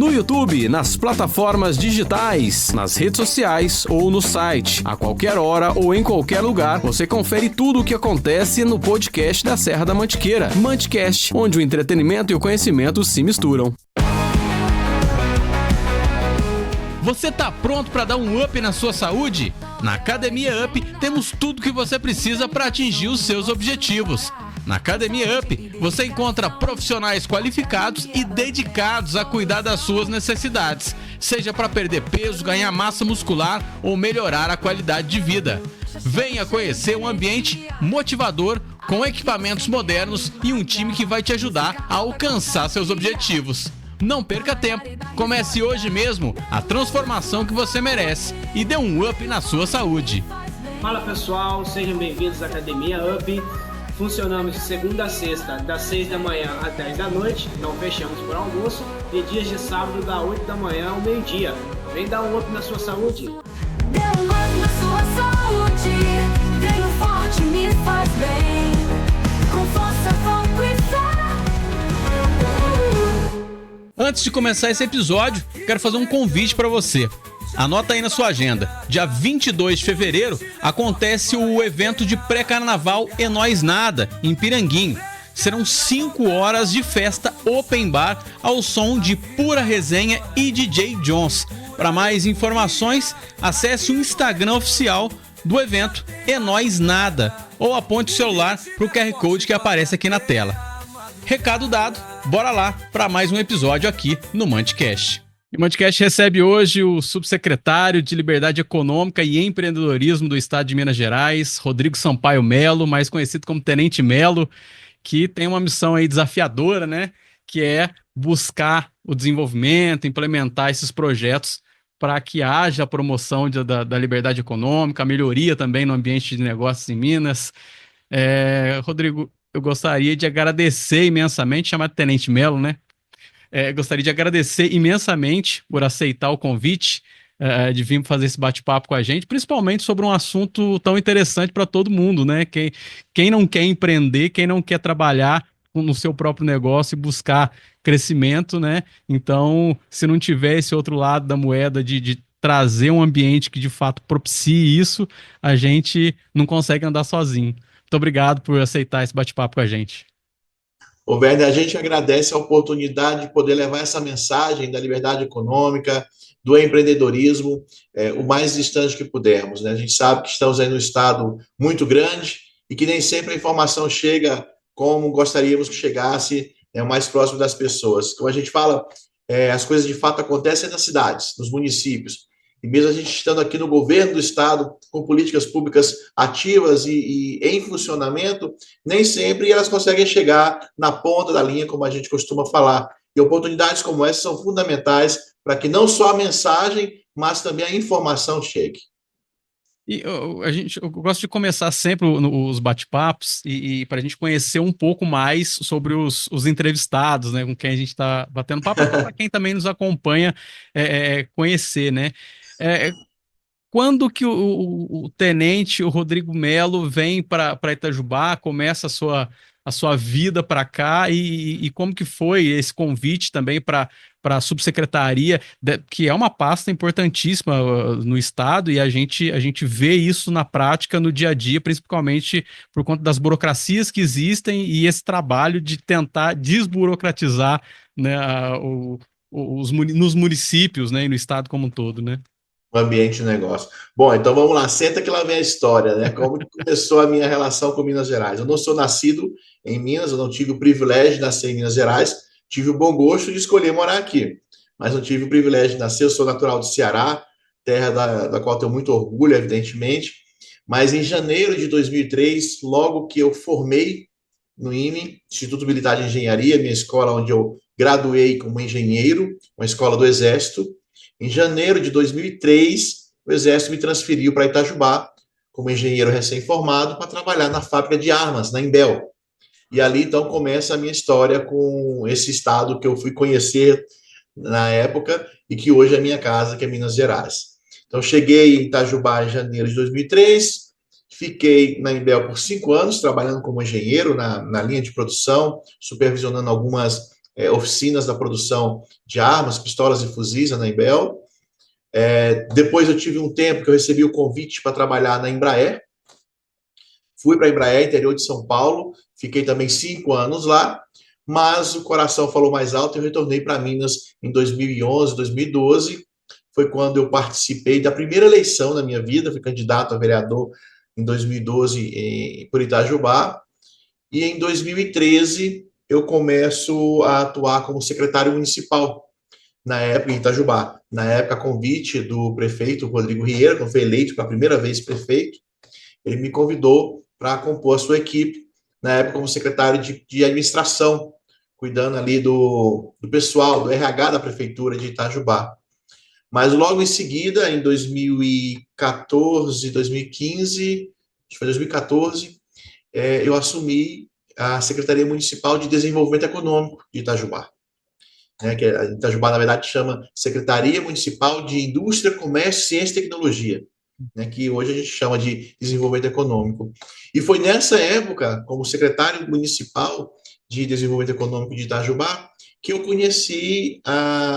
No YouTube, nas plataformas digitais, nas redes sociais ou no site. A qualquer hora ou em qualquer lugar, você confere tudo o que acontece no podcast da Serra da Mantiqueira. Manticast, onde o entretenimento e o conhecimento se misturam. Você tá pronto para dar um up na sua saúde? Na Academia Up temos tudo que você precisa para atingir os seus objetivos. Na Academia Up, você encontra profissionais qualificados e dedicados a cuidar das suas necessidades, seja para perder peso, ganhar massa muscular ou melhorar a qualidade de vida. Venha conhecer um ambiente motivador, com equipamentos modernos e um time que vai te ajudar a alcançar seus objetivos. Não perca tempo, comece hoje mesmo a transformação que você merece e dê um up na sua saúde. Fala pessoal, sejam bem-vindos à Academia Up. Funcionamos de segunda a sexta, das 6 da manhã às 10 da noite, não fechamos por almoço, e dias de sábado, das 8 da manhã ao meio-dia. Vem dar um up na sua saúde. Dê um up na sua saúde, treino forte me faz bem, com força, foco e fé. Antes de começar esse episódio, quero fazer um convite para você. Anota aí na sua agenda. Dia 22 de fevereiro acontece o evento de pré-carnaval É Nóis Nada, em Piranguinho. Serão 5 horas de festa open bar ao som de pura resenha e DJ Jones. Para mais informações, acesse o Instagram oficial do evento É Nóis Nada ou aponte o celular para o QR Code que aparece aqui na tela. Recado dado, bora lá para mais um episódio aqui no Manticast. O Manticast recebe hoje o subsecretário de Liberdade Econômica e Empreendedorismo do Estado de Minas Gerais, Rodrigo Sampaio Melo, mais conhecido como Tenente Melo, que tem uma missão aí desafiadora, né? Que é buscar o desenvolvimento, implementar esses projetos para que haja a promoção da liberdade econômica, a melhoria também no ambiente de negócios em Minas. Rodrigo, eu gostaria de agradecer imensamente, chamar de Tenente Melo, né? Gostaria de agradecer imensamente por aceitar o convite de vir fazer esse bate-papo com a gente, principalmente sobre um assunto tão interessante para todo mundo, né? Quem não quer empreender, quem não quer trabalhar no seu próprio negócio e buscar crescimento, né? Então, se não tiver esse outro lado da moeda de trazer um ambiente que de fato propicie isso, a gente não consegue andar sozinho. Muito obrigado por aceitar esse bate-papo com a gente. Ô, Werner, a gente agradece a oportunidade de poder levar essa mensagem da liberdade econômica, do empreendedorismo, o mais distante que pudermos, né? A gente sabe que estamos aí num estado muito grande e que nem sempre a informação chega como gostaríamos que chegasse, o mais próximo das pessoas. Como a gente fala, as coisas de fato acontecem nas cidades, nos municípios. E mesmo a gente estando aqui no governo do estado, com políticas públicas ativas e em funcionamento, nem sempre elas conseguem chegar na ponta da linha, como a gente costuma falar. E oportunidades como essa são fundamentais para que não só a mensagem, mas também a informação chegue. E eu gosto de começar sempre os bate-papos e para a gente conhecer um pouco mais sobre os entrevistados, né, com quem a gente está batendo papo, para quem também nos acompanha conhecer, né? Quando que o tenente, o Rodrigo Melo, vem para Itajubá, começa a sua vida para cá e como que foi esse convite também para a subsecretaria, que é uma pasta importantíssima no estado e a gente vê isso na prática, no dia a dia, principalmente por conta das burocracias que existem e esse trabalho de tentar desburocratizar, né, nos municípios, né, e no estado como um todo, né? O ambiente de negócio. Bom, então vamos lá, senta que lá vem a história, né? Como começou a minha relação com Minas Gerais. Eu não sou nascido em Minas, eu não tive o privilégio de nascer em Minas Gerais, tive o bom gosto de escolher morar aqui, mas não tive o privilégio de nascer. Eu sou natural de Ceará, terra da qual tenho muito orgulho, evidentemente, mas em janeiro de 2003, logo que eu formei no IME, Instituto Militar de Engenharia, minha escola onde eu graduei como engenheiro, uma escola do Exército. Em janeiro de 2003, o Exército me transferiu para Itajubá, como engenheiro recém-formado, para trabalhar na fábrica de armas, na Imbel. E ali, então, começa a minha história com esse estado que eu fui conhecer na época e que hoje é minha casa, que é Minas Gerais. Então, cheguei em Itajubá em janeiro de 2003, fiquei na Imbel por 5 anos, trabalhando como engenheiro na linha de produção, supervisionando algumas oficinas da produção de armas, pistolas e fuzis na Anembel. Depois eu tive um tempo que eu recebi o convite para trabalhar na Embraer. Fui para a Embraer, interior de São Paulo, fiquei também 5 anos lá, mas o coração falou mais alto e eu retornei para Minas em 2011, 2012. Foi quando eu participei da primeira eleição na minha vida, fui candidato a vereador em 2012 por Itajubá, e em 2013 eu começo a atuar como secretário municipal, na época em Itajubá. Na época, a convite do prefeito Rodrigo Rieira, quando foi eleito pela primeira vez prefeito, ele me convidou para compor a sua equipe, na época como secretário de administração, cuidando ali do pessoal, do RH da prefeitura de Itajubá. Mas logo em seguida, em 2014, 2015, acho que foi 2014, eu assumi a Secretaria Municipal de Desenvolvimento Econômico de Itajubá. Que Itajubá, na verdade, chama Secretaria Municipal de Indústria, Comércio, Ciência e Tecnologia, que hoje a gente chama de Desenvolvimento Econômico. E foi nessa época, como secretário municipal de Desenvolvimento Econômico de Itajubá, que eu conheci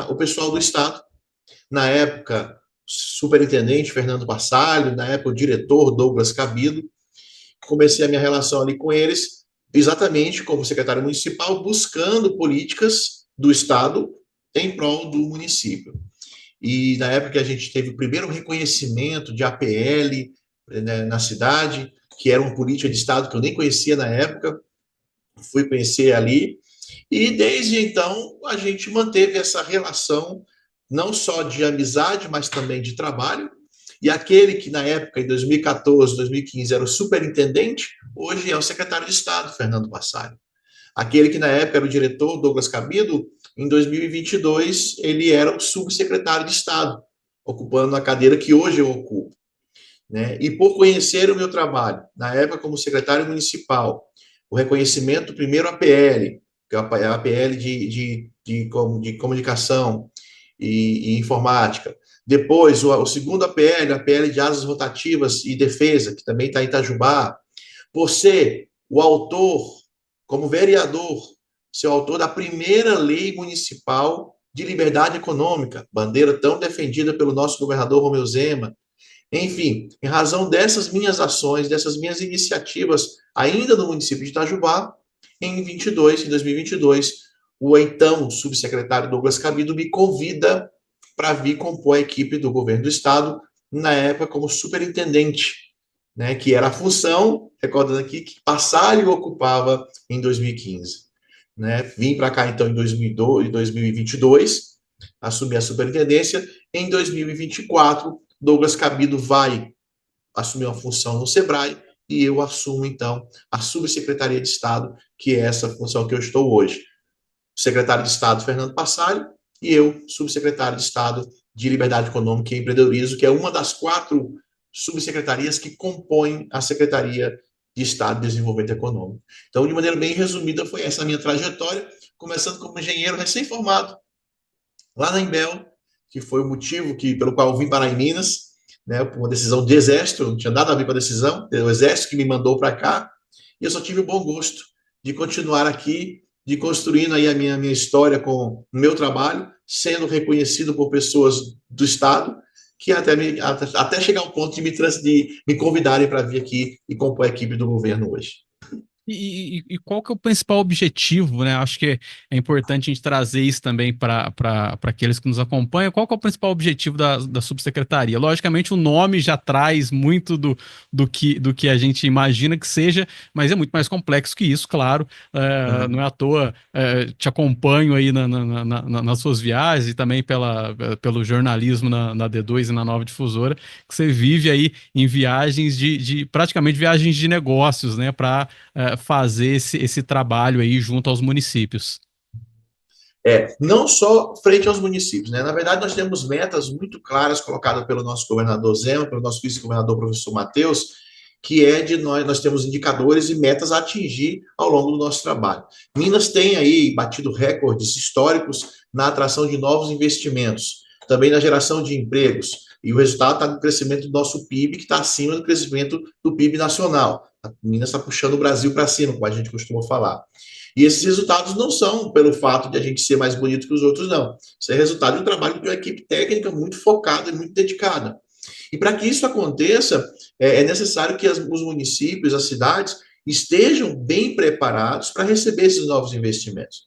o pessoal do Estado. Na época, superintendente Fernando Passalho, na época o diretor Douglas Cabido. Comecei a minha relação ali com eles, exatamente como secretário municipal, buscando políticas do Estado em prol do município. E na época a gente teve o primeiro reconhecimento de APL, né, na cidade, que era uma política de Estado que eu nem conhecia na época, fui conhecer ali, e desde então a gente manteve essa relação não só de amizade, mas também de trabalho. E aquele que na época, em 2014, 2015, era o superintendente, hoje é o secretário de Estado, Fernando Passalho. Aquele que na época era o diretor, Douglas Cabido, em 2022, ele era o subsecretário de Estado, ocupando a cadeira que hoje eu ocupo. Né? E por conhecer o meu trabalho, na época como secretário municipal, o reconhecimento, primeiro, APL, que é a APL de comunicação e informática. Depois, o segundo APL, a APL de asas rotativas e defesa, que também está em Itajubá. Por ser o autor, como vereador, ser o autor da primeira lei municipal de liberdade econômica, bandeira tão defendida pelo nosso governador Romeu Zema. Enfim, em razão dessas minhas ações, dessas minhas iniciativas, ainda no município de Itajubá, em 2022, o então subsecretário Douglas Cabido me convida para vir compor a equipe do governo do Estado, na época como superintendente, né, que era a função, recordando aqui, que Passalho ocupava em 2015. Né? Vim para cá, então, em 2022, assumi a superintendência. Em 2024, Douglas Cabido vai assumir uma função no SEBRAE e eu assumo, então, a subsecretaria de Estado, que é essa função que eu estou hoje. O secretário de Estado, Fernando Passalho, e eu, subsecretário de Estado de Liberdade Econômica e Empreendedorismo, que é uma das 4 subsecretarias que compõem a Secretaria de Estado de Desenvolvimento Econômico. Então, de maneira bem resumida, foi essa a minha trajetória, começando como engenheiro recém-formado, lá na Embel, que foi o motivo pelo qual eu vim parar em Minas, né, por uma decisão de exército, não tinha nada a ver com a decisão, o exército que me mandou para cá, e eu só tive o bom gosto de continuar aqui, de construindo aí a minha história com o meu trabalho, sendo reconhecido por pessoas do Estado, que até chegar ao ponto de me convidarem para vir aqui e compor a equipe do governo hoje. E qual que é o principal objetivo, né? Acho que é importante a gente trazer isso também para aqueles que nos acompanham. Qual que é o principal objetivo da subsecretaria? Logicamente, o nome já traz muito do que a gente imagina que seja, mas é muito mais complexo que isso, claro. Não é à toa, te acompanho aí nas suas viagens e também pelo jornalismo na D2 e na Nova Difusora, que você vive aí em viagens praticamente viagens de negócios, né? Para fazer esse trabalho aí junto aos municípios. Não só frente aos municípios, né? Na verdade, nós temos metas muito claras colocadas pelo nosso governador Zema, pelo nosso vice-governador professor Matheus, que é de nós temos indicadores e metas a atingir ao longo do nosso trabalho. Minas tem aí batido recordes históricos na atração de novos investimentos, também na geração de empregos, e o resultado está no crescimento do nosso PIB, que está acima do crescimento do PIB nacional. A Minas está puxando o Brasil para cima, como a gente costuma falar. E esses resultados não são pelo fato de a gente ser mais bonito que os outros, não. Isso é resultado de um trabalho de uma equipe técnica muito focada e muito dedicada. E para que isso aconteça, é necessário que os municípios, as cidades, estejam bem preparados para receber esses novos investimentos.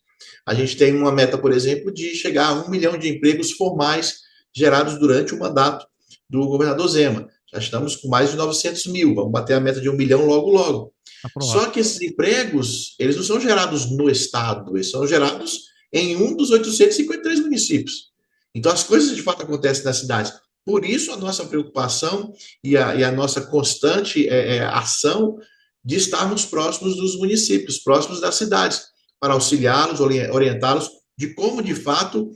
A gente tem uma meta, por exemplo, de chegar a 1 milhão de empregos formais gerados durante o mandato do governador Zema. Já estamos com mais de 900 mil, vamos bater a meta de 1 milhão logo, logo. Aprovado. Só que esses empregos, eles não são gerados no Estado, eles são gerados em um dos 853 municípios. Então, as coisas de fato acontecem nas cidades. Por isso, a nossa preocupação e a nossa constante ação de estarmos próximos dos municípios, próximos das cidades, para auxiliá-los, orientá-los de como, de fato,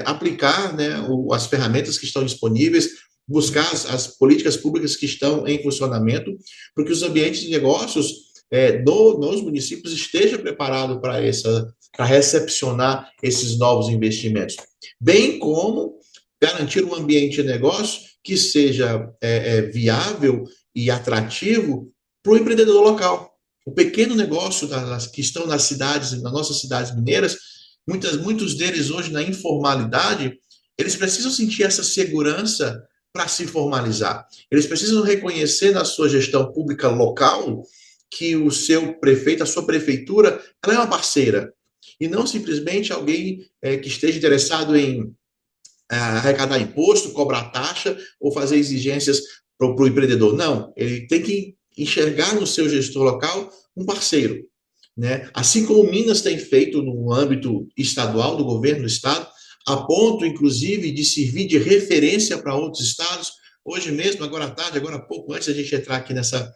aplicar, né, as ferramentas que estão disponíveis, buscar as políticas públicas que estão em funcionamento, porque os ambientes de negócios nos municípios estejam preparados para recepcionar esses novos investimentos, bem como garantir um ambiente de negócio que seja viável e atrativo para o empreendedor local. O pequeno negócio que estão nas cidades, nas nossas cidades mineiras, muitos deles hoje na informalidade, eles precisam sentir essa segurança para se formalizar. Eles precisam reconhecer na sua gestão pública local que o seu prefeito, a sua prefeitura, ela é uma parceira, e não simplesmente alguém que esteja interessado em arrecadar imposto, cobrar taxa ou fazer exigências para o empreendedor. Não, ele tem que enxergar no seu gestor local um parceiro, né? Assim como Minas tem feito no âmbito estadual, do governo do estado, a ponto, inclusive, de servir de referência para outros estados. Hoje mesmo, agora à tarde, agora há pouco, antes da gente entrar aqui nessa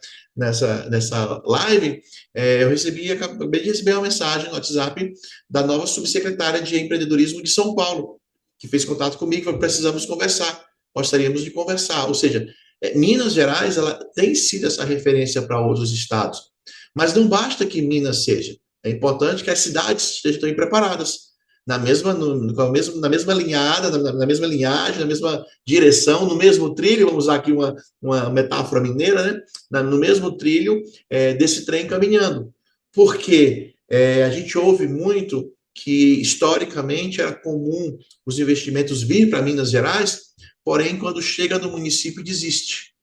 live, acabei de receber uma mensagem no WhatsApp da nova subsecretária de empreendedorismo de São Paulo, que fez contato comigo e falou: precisamos conversar, gostaríamos de conversar. Ou seja, Minas Gerais, ela tem sido essa referência para outros estados. Mas não basta que Minas seja. É importante que as cidades estejam preparadas, na mesma linhada, na mesma linhagem, na mesma direção, no mesmo trilho, vamos usar aqui uma metáfora mineira, né? No mesmo trilho desse trem caminhando. Porque a gente ouve muito que, historicamente, era comum os investimentos vir para Minas Gerais, porém, quando chega no município, desiste.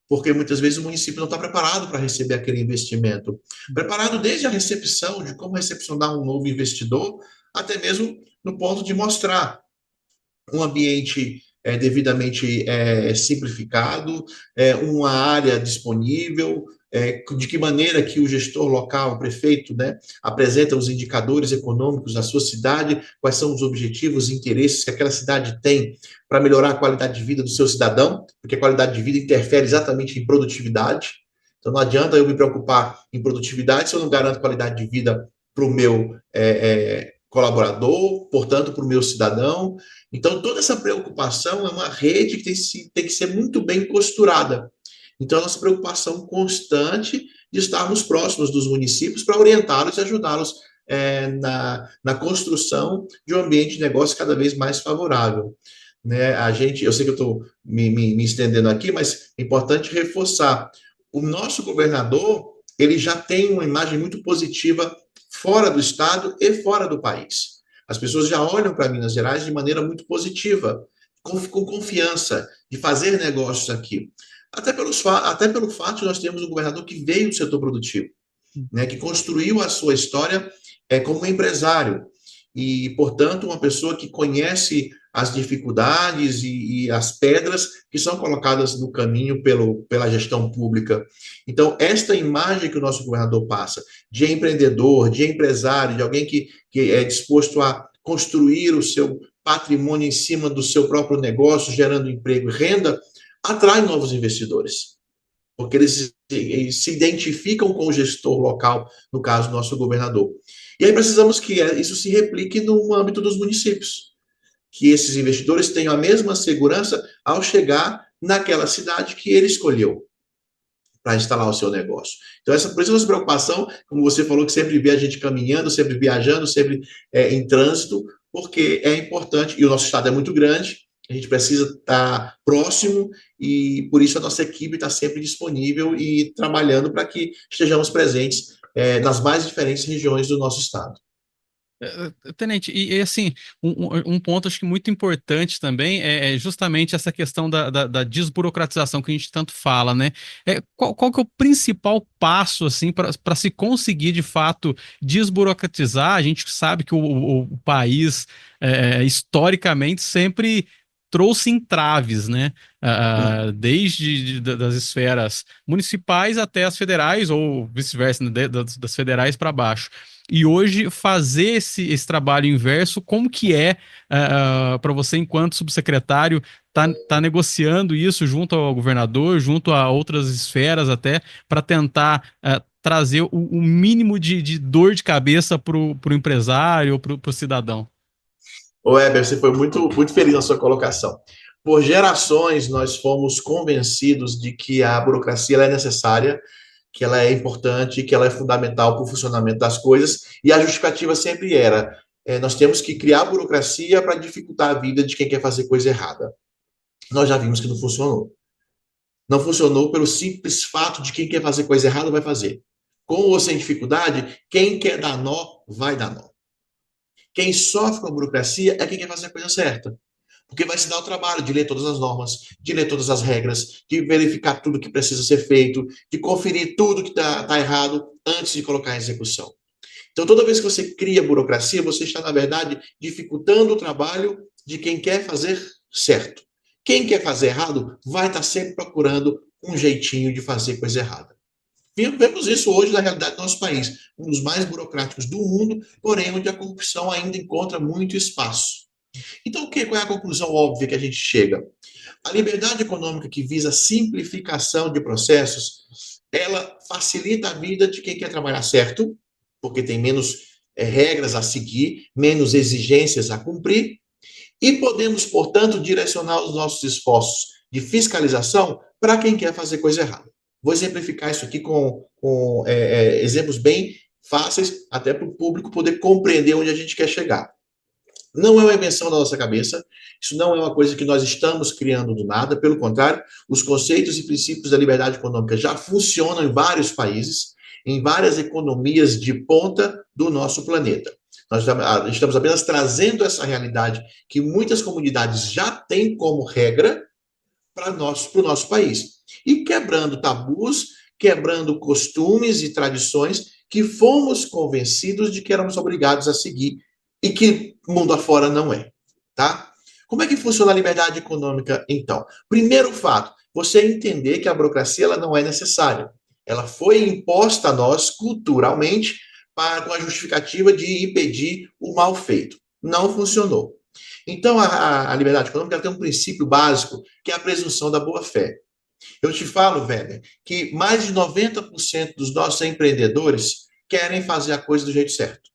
Porque muitas vezes o município não está preparado para receber aquele investimento. Preparado desde a recepção, de como recepcionar um novo investidor, até mesmo no ponto de mostrar um ambiente devidamente simplificado, uma área disponível, de que maneira que o gestor local, o prefeito, né, apresenta os indicadores econômicos da sua cidade, quais são os objetivos e interesses que aquela cidade tem para melhorar a qualidade de vida do seu cidadão, porque a qualidade de vida interfere exatamente em produtividade. Então, não adianta eu me preocupar em produtividade se eu não garanto qualidade de vida para o meu colaborador, portanto, para o meu cidadão. Então, toda essa preocupação é uma rede que tem que ser muito bem costurada. Então, a nossa preocupação constante de estarmos próximos dos municípios para orientá-los e ajudá-los na construção de um ambiente de negócio cada vez mais favorável. Né? Eu sei que eu estou me estendendo aqui, mas é importante reforçar. O nosso governador, ele já tem uma imagem muito positiva fora do estado e fora do país. As pessoas já olham para Minas Gerais de maneira muito positiva, com confiança, de fazer negócios aqui. Até pelo fato de nós termos um governador que veio do setor produtivo, né, que construiu a sua história como um empresário e, portanto, uma pessoa que conhece as dificuldades e as pedras que são colocadas no caminho pela gestão pública. Então, esta imagem que o nosso governador passa, de empreendedor, de empresário, de alguém que é disposto a construir o seu patrimônio em cima do seu próprio negócio, gerando emprego e renda, atrai novos investidores, porque eles se identificam com o gestor local, no caso, nosso governador. E aí precisamos que isso se replique no âmbito dos municípios, que esses investidores tenham a mesma segurança ao chegar naquela cidade que ele escolheu para instalar o seu negócio. Então, por isso a nossa preocupação, como você falou, que sempre vê a gente caminhando, sempre viajando, sempre em trânsito, porque é importante, e o nosso estado é muito grande, a gente precisa estar próximo e, por isso, a nossa equipe está sempre disponível e trabalhando para que estejamos presentes nas mais diferentes regiões do nosso estado. Tenente, assim, um ponto acho que muito importante também é justamente essa questão da desburocratização que a gente tanto fala, né? Qual que é o principal passo, assim, para se conseguir, de fato, desburocratizar? A gente sabe que o país, historicamente, sempre trouxe entraves, né? Desde das esferas municipais até as federais, ou vice-versa, né? Das federais para baixo. E hoje fazer esse trabalho inverso, como que é para você, enquanto subsecretário, tá negociando isso junto ao governador, junto a outras esferas até, para tentar trazer o mínimo de dor de cabeça para o empresário, para o cidadão? Ô, Weber, você foi muito, muito feliz na sua colocação. Por gerações, nós fomos convencidos de que a burocracia ela é necessária, que ela é importante, que ela é fundamental para o funcionamento das coisas, e a justificativa sempre era: nós temos que criar burocracia para dificultar a vida de quem quer fazer coisa errada. Nós já vimos que não funcionou. Não funcionou pelo simples fato de quem quer fazer coisa errada vai fazer. Com ou sem dificuldade, quem quer dar nó, vai dar nó. Quem sofre com a burocracia é quem quer fazer a coisa certa. Porque vai se dar o trabalho de ler todas as normas, de ler todas as regras, de verificar tudo que precisa ser feito, de conferir tudo que está errado antes de colocar em execução. Então, toda vez que você cria burocracia, você está, na verdade, dificultando o trabalho de quem quer fazer certo. Quem quer fazer errado vai estar sempre procurando um jeitinho de fazer coisa errada. Vemos isso hoje na realidade do nosso país, um dos mais burocráticos do mundo, porém onde a corrupção ainda encontra muito espaço. Então, qual é a conclusão óbvia que a gente chega? A liberdade econômica que visa simplificação de processos, ela facilita a vida de quem quer trabalhar certo, porque tem menos regras a seguir, menos exigências a cumprir, e podemos, portanto, direcionar os nossos esforços de fiscalização para quem quer fazer coisa errada. Vou exemplificar isso aqui com exemplos bem fáceis, até para o público poder compreender onde a gente quer chegar. Não é uma invenção da nossa cabeça, isso não é uma coisa que nós estamos criando do nada, pelo contrário, os conceitos e princípios da liberdade econômica já funcionam em vários países, em várias economias de ponta do nosso planeta. Nós estamos apenas trazendo essa realidade que muitas comunidades já têm como regra para o nosso país. E quebrando tabus, quebrando costumes e tradições que fomos convencidos de que éramos obrigados a seguir e que mundo afora não é, tá? Como é que funciona a liberdade econômica, então? Primeiro fato, você entender que a burocracia ela não é necessária. Ela foi imposta a nós culturalmente com a justificativa de impedir o mal feito. Não funcionou. Então, a liberdade econômica tem um princípio básico, que é a presunção da boa-fé. Eu te falo, Weber, que mais de 90% dos nossos empreendedores querem fazer a coisa do jeito certo.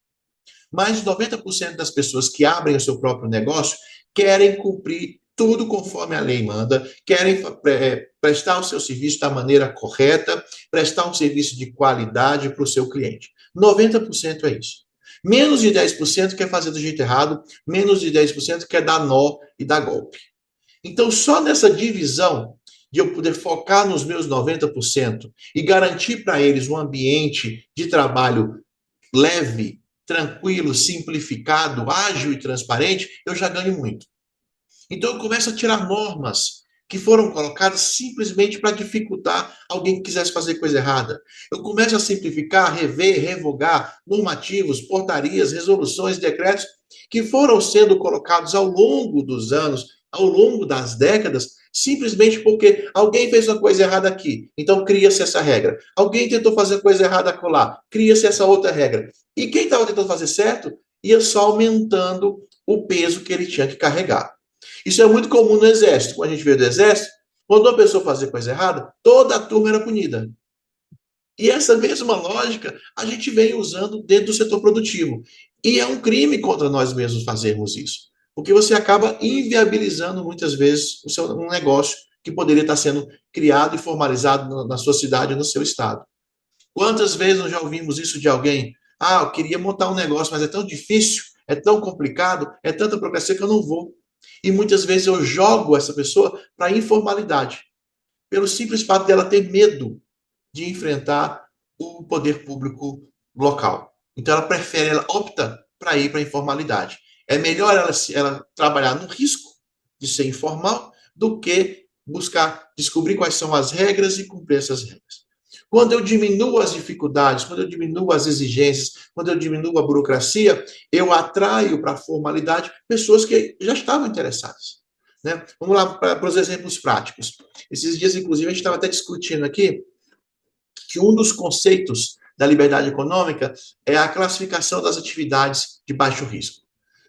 Mais de 90% das pessoas que abrem o seu próprio negócio querem cumprir tudo conforme a lei manda, querem prestar o seu serviço da maneira correta, prestar um serviço de qualidade para o seu cliente. 90% é isso. Menos de 10% quer fazer do jeito errado, menos de 10% quer dar nó e dar golpe. Então, só nessa divisão de eu poder focar nos meus 90% e garantir para eles um ambiente de trabalho leve, tranquilo, simplificado, ágil e transparente, eu já ganho muito. Então, eu começo a tirar normas que foram colocadas simplesmente para dificultar alguém que quisesse fazer coisa errada. Eu começo a simplificar, rever, revogar normativos, portarias, resoluções, decretos que foram sendo colocados ao longo dos anos, ao longo das décadas, simplesmente porque alguém fez uma coisa errada aqui, então cria-se essa regra. Alguém tentou fazer coisa errada acolá, cria-se essa outra regra. E quem estava tentando fazer certo ia só aumentando o peso que ele tinha que carregar. Isso é muito comum no Exército. Quando a gente vê do Exército, quando uma pessoa fazia coisa errada, toda a turma era punida. E essa mesma lógica a gente vem usando dentro do setor produtivo. E é um crime contra nós mesmos fazermos isso. Porque você acaba inviabilizando muitas vezes um negócio que poderia estar sendo criado e formalizado na sua cidade ou no seu estado. Quantas vezes nós já ouvimos isso de alguém? Ah, eu queria montar um negócio, mas é tão difícil, é tão complicado, é tanta burocracia que eu não vou. E muitas vezes eu jogo essa pessoa para a informalidade, pelo simples fato dela ter medo de enfrentar o poder público local. Então, ela opta para ir para a informalidade. É melhor ela trabalhar no risco de ser informal do que buscar descobrir quais são as regras e cumprir essas regras. Quando eu diminuo as dificuldades, quando eu diminuo as exigências, quando eu diminuo a burocracia, eu atraio para a formalidade pessoas que já estavam interessadas. Né? Vamos lá para os exemplos práticos. Esses dias, inclusive, a gente estava até discutindo aqui que um dos conceitos da liberdade econômica é a classificação das atividades de baixo risco.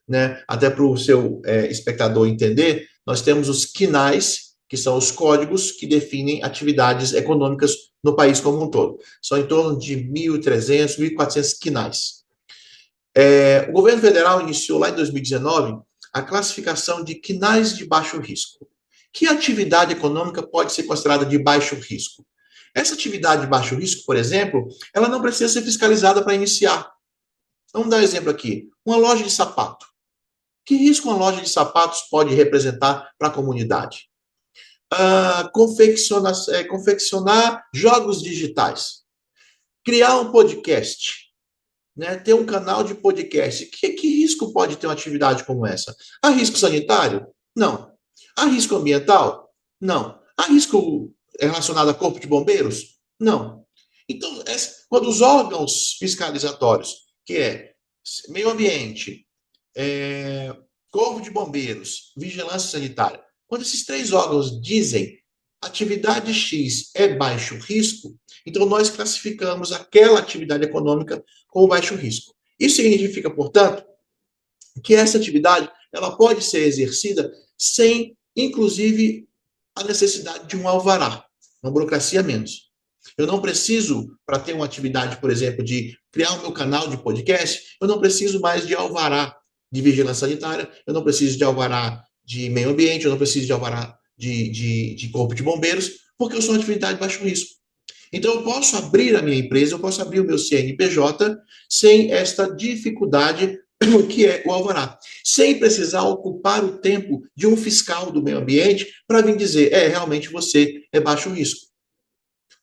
Né? Até para o seu espectador entender, nós temos os QNAIs, que são os códigos que definem atividades econômicas no país como um todo. São em torno de 1.300, 1.400 QNAIs. O governo federal iniciou lá em 2019 a classificação de QNAIs de baixo risco. Que atividade econômica pode ser considerada de baixo risco? Essa atividade de baixo risco, por exemplo, ela não precisa ser fiscalizada para iniciar. Vamos dar um exemplo aqui. Uma loja de sapato. Que risco uma loja de sapatos pode representar para a comunidade? Confeccionar jogos digitais. Criar um podcast. Né? Ter um canal de podcast. Que risco pode ter uma atividade como essa? Há risco sanitário? Não. Há risco ambiental? Não. Há risco relacionado a corpo de bombeiros? Não. Então, quando os órgãos fiscalizatórios, que é meio ambiente, corpo de bombeiros, vigilância sanitária, quando esses 3 órgãos dizem atividade X é baixo risco, então nós classificamos aquela atividade econômica como baixo risco. Isso significa, portanto, que essa atividade ela pode ser exercida sem, inclusive, a necessidade de um alvará, uma burocracia menos. Eu não preciso, para ter uma atividade, por exemplo, de criar o meu canal de podcast, eu não preciso mais de alvará de vigilância sanitária, eu não preciso de alvará de meio ambiente, eu não preciso de alvará de corpo de bombeiros, porque eu sou uma atividade de baixo risco. Então, eu posso abrir a minha empresa, eu posso abrir o meu CNPJ sem esta dificuldade que é o alvará, sem precisar ocupar o tempo de um fiscal do meio ambiente para vir dizer, realmente você é baixo risco.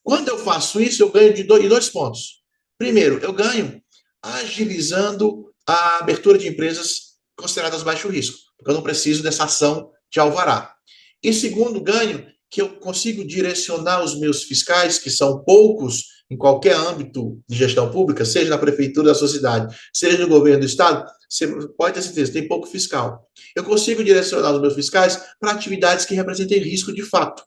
Quando eu faço isso, eu ganho de 2 pontos. Primeiro, eu ganho agilizando a abertura de empresas consideradas baixo risco, porque eu não preciso dessa ação de alvará. E segundo, ganho que eu consigo direcionar os meus fiscais, que são poucos em qualquer âmbito de gestão pública, seja na prefeitura da sua cidade, seja no governo do estado, você pode ter certeza, tem pouco fiscal. Eu consigo direcionar os meus fiscais para atividades que representem risco de fato.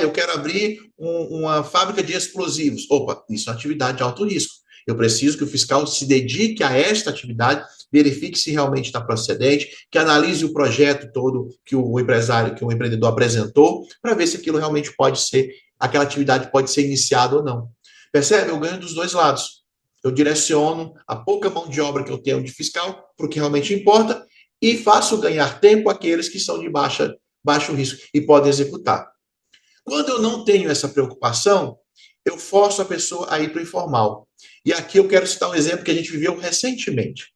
Eu quero abrir uma fábrica de explosivos. Opa, isso é uma atividade de alto risco. Eu preciso que o fiscal se dedique a esta atividade, verifique se realmente está procedente, que analise o projeto todo que o empresário, que o empreendedor apresentou, para ver se aquilo realmente pode ser, aquela atividade pode ser iniciada ou não. Percebe? Eu ganho dos 2 lados. Eu direciono a pouca mão de obra que eu tenho de fiscal para o que realmente importa e faço ganhar tempo àqueles que são de baixo risco e podem executar. Quando eu não tenho essa preocupação, eu forço a pessoa a ir para o informal. E aqui eu quero citar um exemplo que a gente viveu recentemente.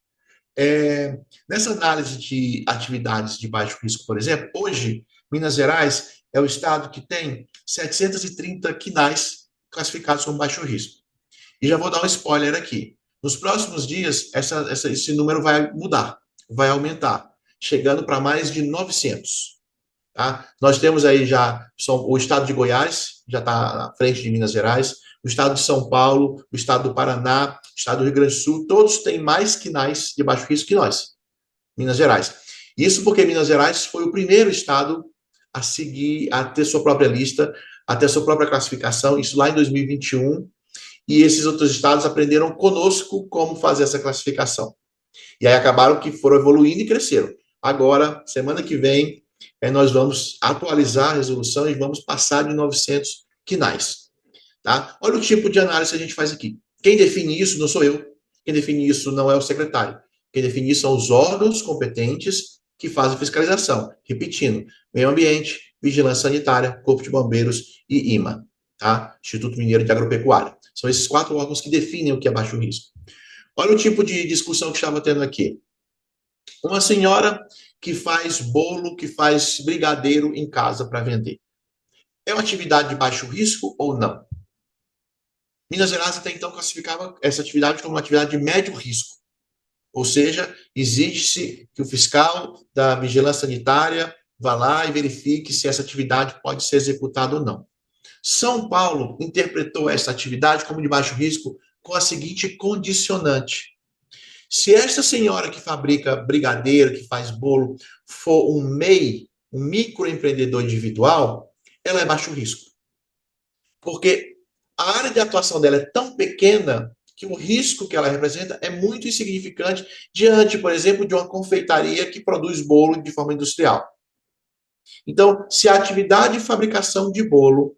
Nessa análise de atividades de baixo risco, por exemplo, hoje, Minas Gerais é o estado que tem 730 QNAIs classificados como baixo risco. E já vou dar um spoiler aqui. Nos próximos dias, esse número vai mudar, vai aumentar, chegando para mais de 900. Tá? Nós temos aí o estado de Goiás, já está à frente de Minas Gerais, o estado de São Paulo, o estado do Paraná, o estado do Rio Grande do Sul, todos têm mais QNAIs de baixo risco que nós, Minas Gerais. Isso porque Minas Gerais foi o primeiro estado a seguir, a ter sua própria lista, a ter sua própria classificação, isso lá em 2021, e esses outros estados aprenderam conosco como fazer essa classificação. E aí acabaram que foram evoluindo e cresceram. Agora, semana que vem, nós vamos atualizar a resolução e vamos passar de 900 QNAIs. Tá? Olha o tipo de análise que a gente faz aqui. Quem define isso não sou eu. Quem define isso não é o secretário. Quem define isso são os órgãos competentes que fazem fiscalização. Repetindo, meio ambiente, vigilância sanitária, corpo de bombeiros e IMA. Tá? Instituto Mineiro de Agropecuária. São esses 4 órgãos que definem o que é baixo risco. Olha o tipo de discussão que estava tendo aqui. Uma senhora que faz bolo, que faz brigadeiro em casa para vender. É uma atividade de baixo risco ou não? Minas Gerais até então classificava essa atividade como uma atividade de médio risco. Ou seja, exige-se que o fiscal da vigilância sanitária vá lá e verifique se essa atividade pode ser executada ou não. São Paulo interpretou essa atividade como de baixo risco com a seguinte condicionante: se essa senhora que fabrica brigadeiro, que faz bolo, for um MEI, um microempreendedor individual, ela é baixo risco. Porque a área de atuação dela é tão pequena que o risco que ela representa é muito insignificante diante, por exemplo, de uma confeitaria que produz bolo de forma industrial. Então, se a atividade de fabricação de bolo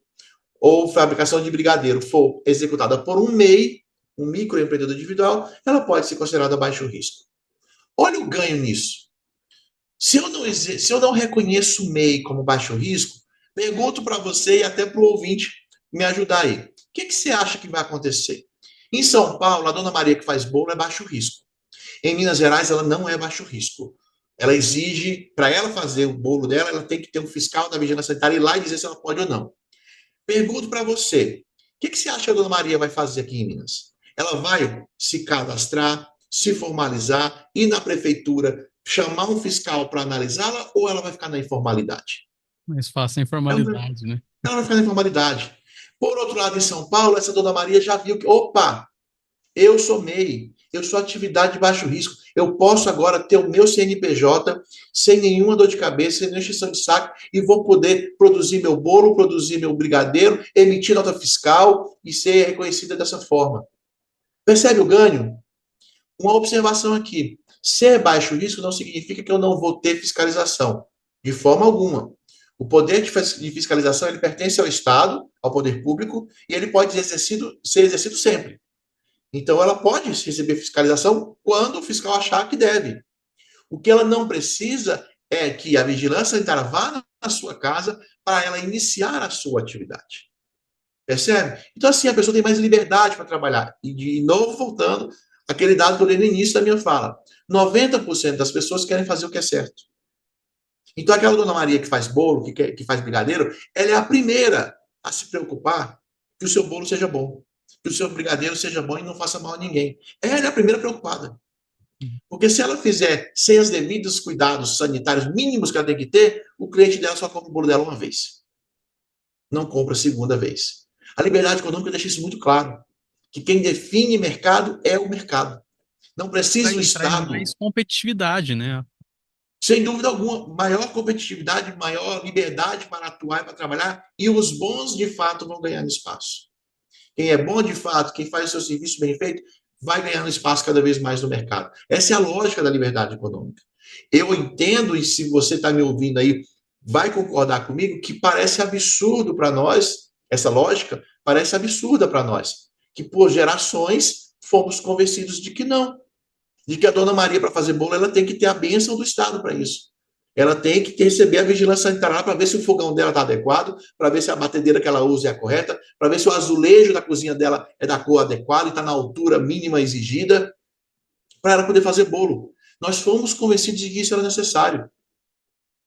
ou fabricação de brigadeiro for executada por um MEI, um microempreendedor individual, ela pode ser considerada baixo risco. Olha o ganho nisso. Se eu não reconheço o MEI como baixo risco, pergunto para você e até para o ouvinte me ajudar aí. O que você acha que vai acontecer? Em São Paulo, a dona Maria que faz bolo é baixo risco. Em Minas Gerais, ela não é baixo risco. Ela exige, para ela fazer o bolo dela, ela tem que ter um fiscal da vigilância sanitária ir lá e dizer se ela pode ou não. Pergunto para você, o que você acha que a dona Maria vai fazer aqui em Minas? Ela vai se cadastrar, se formalizar, ir na prefeitura, chamar um fiscal para analisá-la ou ela vai ficar na informalidade? Mais fácil a informalidade, né? Ela vai ficar na informalidade. Por outro lado, em São Paulo, essa dona Maria já viu que, opa, eu sou MEI, eu sou atividade de baixo risco, eu posso agora ter o meu CNPJ sem nenhuma dor de cabeça, sem nenhuma extensão de saco, e vou poder produzir meu bolo, produzir meu brigadeiro, emitir nota fiscal e ser reconhecida dessa forma. Percebe o ganho? Uma observação aqui. Ser baixo risco não significa que eu não vou ter fiscalização, de forma alguma. O poder de fiscalização ele pertence ao Estado, ao poder público, e ele pode ser exercido sempre. Então, ela pode receber fiscalização quando o fiscal achar que deve. O que ela não precisa é que a vigilância sanitária vá na sua casa para ela iniciar a sua atividade. Percebe? Então, assim, a pessoa tem mais liberdade para trabalhar. E, de novo, voltando àquele dado que eu dei no início da minha fala. 90% das pessoas querem fazer o que é certo. Então, aquela dona Maria que faz bolo, que faz brigadeiro, ela é a primeira a se preocupar que o seu bolo seja bom, que o seu brigadeiro seja bom e não faça mal a ninguém. Ela é a primeira preocupada. Porque se ela fizer sem os devidos cuidados sanitários mínimos que ela tem que ter, o cliente dela só compra o bolo dela uma vez. Não compra a segunda vez. A liberdade econômica deixa isso muito claro. Que quem define mercado é o mercado. Não precisa o Estado. Mais competitividade, né? Sem dúvida alguma, maior competitividade, maior liberdade para atuar e para trabalhar, e os bons, de fato, vão ganhar espaço. Quem é bom, de fato, quem faz o seu serviço bem feito, vai ganhando espaço cada vez mais no mercado. Essa é a lógica da liberdade econômica. Eu entendo, e se você está me ouvindo aí, vai concordar comigo, que parece absurdo para nós, essa lógica parece absurda para nós, que por gerações fomos convencidos de que não. De que a dona Maria, para fazer bolo, ela tem que ter a bênção do Estado para isso. Ela tem que receber a vigilância sanitária para ver se o fogão dela está adequado, para ver se a batedeira que ela usa é a correta, para ver se o azulejo da cozinha dela é da cor adequada e está na altura mínima exigida, para ela poder fazer bolo. Nós fomos convencidos de que isso era necessário.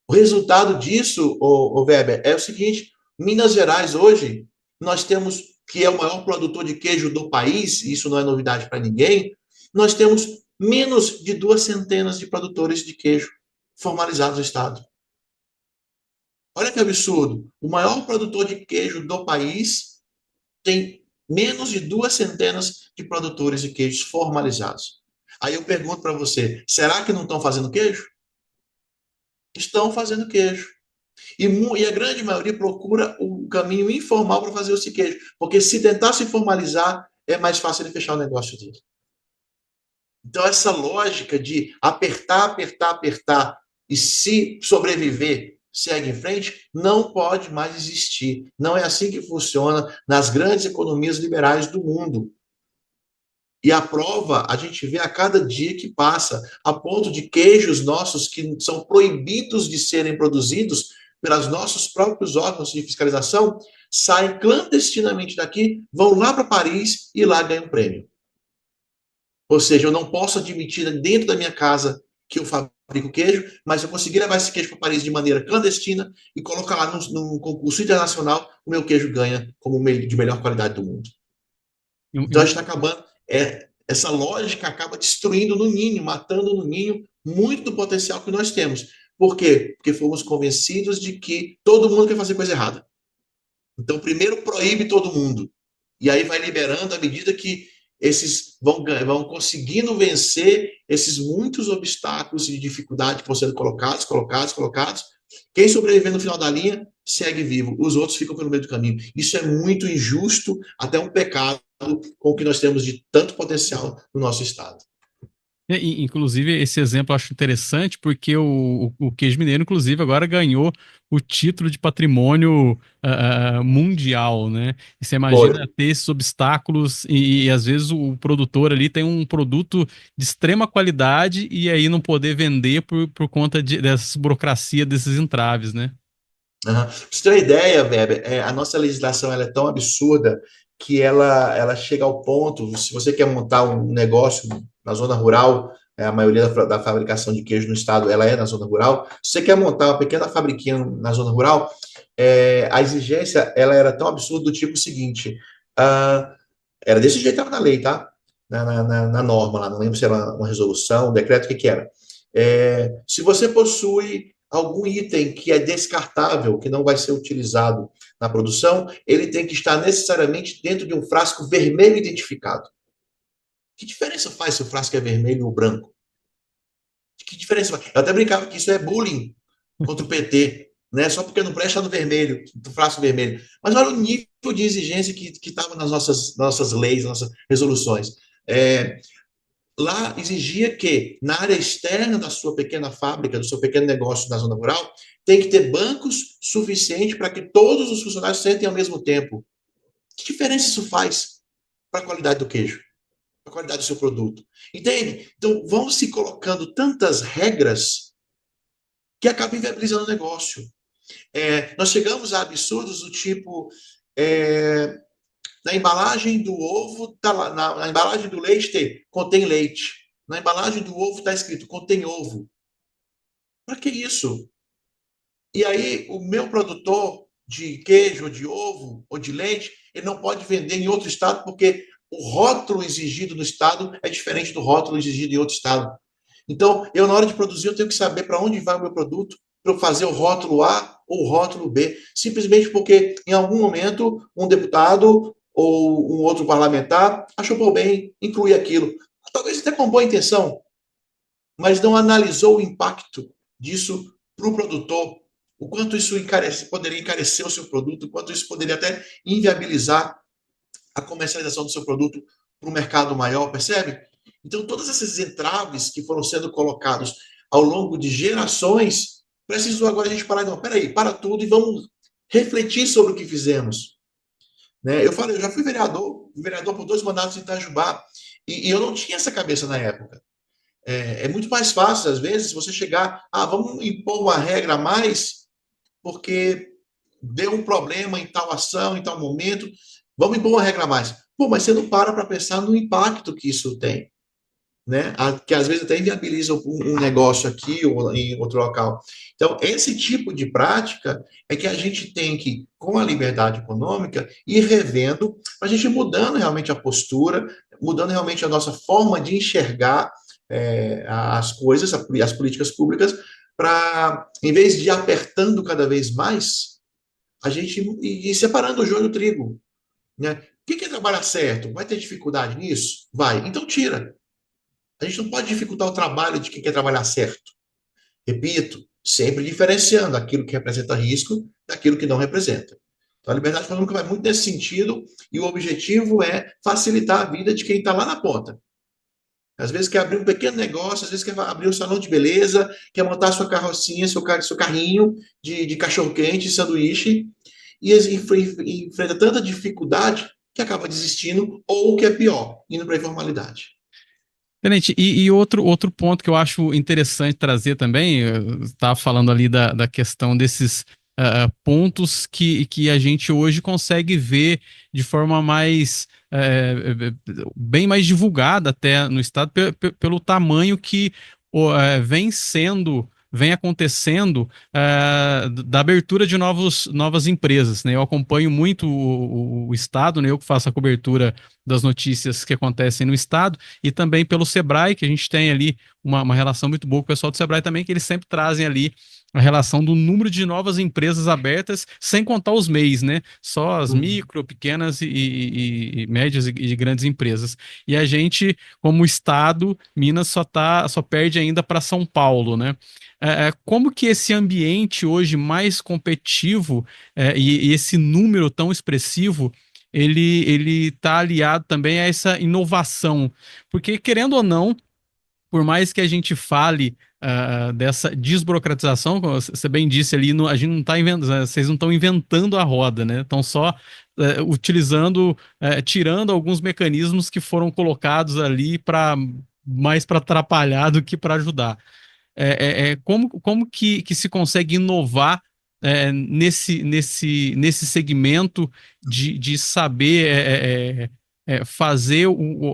O resultado disso, o Weber, é o seguinte: Minas Gerais hoje, nós temos, que é o maior produtor de queijo do país, e isso não é novidade para ninguém, nós temos menos de 200 de produtores de queijo formalizados no Estado. Olha que absurdo. O maior produtor de queijo do país tem menos de 200 de produtores de queijos formalizados. Aí eu pergunto para você, será que não estão fazendo queijo? Estão fazendo queijo. E a grande maioria procura o caminho informal para fazer esse queijo. Porque se tentar se formalizar, é mais fácil ele fechar o negócio dele. Então, essa lógica de apertar, apertar, apertar e se sobreviver, segue em frente, não pode mais existir. Não é assim que funciona nas grandes economias liberais do mundo. E a prova a gente vê a cada dia que passa, a ponto de queijos nossos que são proibidos de serem produzidos pelos nossos próprios órgãos de fiscalização, saem clandestinamente daqui, vão lá para Paris e lá ganham prêmio. Ou seja, eu não posso admitir dentro da minha casa que eu fabrico queijo, mas eu consegui levar esse queijo para Paris de maneira clandestina e colocar lá num concurso internacional, o meu queijo ganha como de melhor qualidade do mundo. Então a gente está acabando, essa lógica acaba destruindo no ninho, matando no ninho muito do potencial que nós temos. Por quê? Porque fomos convencidos de que todo mundo quer fazer coisa errada. Então, primeiro proíbe todo mundo. E aí vai liberando à medida que esses vão conseguindo vencer esses muitos obstáculos e dificuldades que vão sendo colocados. Quem sobreviver no final da linha segue vivo, os outros ficam pelo meio do caminho. Isso é muito injusto, até um pecado com o que nós temos de tanto potencial no nosso estado. Inclusive, esse exemplo eu acho interessante porque o queijo mineiro, inclusive, agora ganhou o título de patrimônio mundial, né? E você imagina ter esses obstáculos e às vezes o produtor ali tem um produto de extrema qualidade e aí não poder vender por conta dessa burocracia, desses entraves, né? Uhum. Pra você ter uma ideia, Weber, a nossa legislação ela é tão absurda que ela chega ao ponto, se você quer montar um negócio na zona rural, a maioria da fabricação de queijo no estado ela é na zona rural, se você quer montar uma pequena fabriquinha na zona rural, a exigência ela era tão absurda do tipo seguinte, era desse jeito, estava na lei, tá? Na norma lá, não lembro se era uma resolução, um decreto, o que era. Se você possui algum item que é descartável, que não vai ser utilizado na produção, ele tem que estar necessariamente dentro de um frasco vermelho identificado. Que diferença faz se o frasco é vermelho ou branco? Que diferença faz? Eu até brincava que isso é bullying contra o PT, né? Só porque não presta no vermelho, no frasco vermelho. Mas olha o nível de exigência que estava nas nossas leis, nossas resoluções. Lá exigia que, na área externa da sua pequena fábrica, do seu pequeno negócio na zona rural, tem que ter bancos suficientes para que todos os funcionários sentem ao mesmo tempo. Que diferença isso faz para a qualidade do queijo? Para a qualidade do seu produto? Entende? Então, vão se colocando tantas regras que acabam inviabilizando o negócio. Nós chegamos a absurdos do tipo... na embalagem do ovo, na embalagem do leite contém leite. Na embalagem do ovo está escrito contém ovo. Para que isso? E aí o meu produtor de queijo, ou de ovo, ou de leite, ele não pode vender em outro estado porque o rótulo exigido no estado é diferente do rótulo exigido em outro estado. Então, eu na hora de produzir, eu tenho que saber para onde vai o meu produto, para eu fazer o rótulo A ou o rótulo B, simplesmente porque em algum momento um deputado ou um outro parlamentar achou por bem incluir aquilo. Talvez até com boa intenção, mas não analisou o impacto disso para o produtor, o quanto isso poderia encarecer o seu produto, o quanto isso poderia até inviabilizar a comercialização do seu produto para um mercado maior, percebe? Então, todas essas entraves que foram sendo colocados ao longo de gerações, precisou agora a gente parar e não, peraí, para tudo e vamos refletir sobre o que fizemos. Né? Eu já fui vereador por 2 mandatos em Itajubá, e eu não tinha essa cabeça na época. É muito mais fácil, às vezes, você chegar, vamos impor uma regra a mais, porque deu um problema em tal ação, em tal momento, vamos impor uma regra a mais. Pô, mas você não para pensar no impacto que isso tem. Né? Que às vezes até inviabiliza um negócio aqui ou em outro local. Então, esse tipo de prática é que a gente tem que, com a liberdade econômica, ir revendo, para a gente ir mudando realmente a postura, mudando realmente a nossa forma de enxergar as coisas, as políticas públicas, para, em vez de ir apertando cada vez mais, a gente ir separando o joio do trigo. Né? Quem quer trabalhar certo? Vai ter dificuldade nisso? Vai. Então, tira. A gente não pode dificultar o trabalho de quem quer trabalhar certo. Repito, sempre diferenciando aquilo que representa risco daquilo que não representa. Então, a liberdade econômica vai muito nesse sentido e o objetivo é facilitar a vida de quem está lá na ponta. Às vezes quer abrir um pequeno negócio, às vezes quer abrir um salão de beleza, quer montar sua carrocinha, seu carrinho de cachorro-quente, sanduíche, e enfrenta tanta dificuldade que acaba desistindo, ou o que é pior, indo para a informalidade. Tenente, e outro ponto que eu acho interessante trazer também, eu estava falando ali da questão desses pontos que a gente hoje consegue ver de forma mais bem mais divulgada até no estado pelo tamanho que vem sendo vem acontecendo da abertura de novas empresas, né? Eu acompanho muito o Estado, né? Eu que faço a cobertura das notícias que acontecem no Estado, e também pelo Sebrae, que a gente tem ali uma relação muito boa com o pessoal do Sebrae também, que eles sempre trazem ali a relação do número de novas empresas abertas, sem contar os MEIs, né? Só as micro, pequenas e médias e grandes empresas. E a gente, como Estado, Minas só perde ainda para São Paulo, né? Como que esse ambiente hoje mais competitivo e esse número tão expressivo ele está aliado também a essa inovação? Porque, querendo ou não, por mais que a gente fale dessa desburocratização, como você bem disse ali, a gente não está inventando, vocês não estão inventando a roda, né? Estão só utilizando, tirando alguns mecanismos que foram colocados ali mais para atrapalhar do que para ajudar. Como que se consegue inovar nesse segmento de saber fazer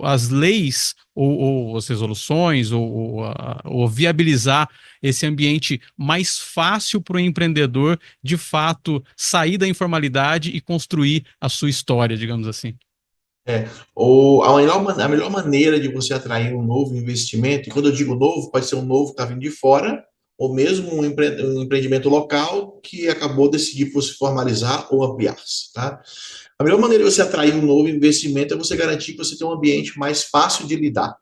as leis ou as resoluções ou viabilizar esse ambiente mais fácil para o empreendedor, de fato, sair da informalidade e construir a sua história, digamos assim? A melhor maneira de você atrair um novo investimento, e quando eu digo novo, pode ser um novo que está vindo de fora, ou mesmo um empreendimento local que acabou de decidir por se formalizar ou ampliar-se, tá? A melhor maneira de você atrair um novo investimento é você garantir que você tem um ambiente mais fácil de lidar,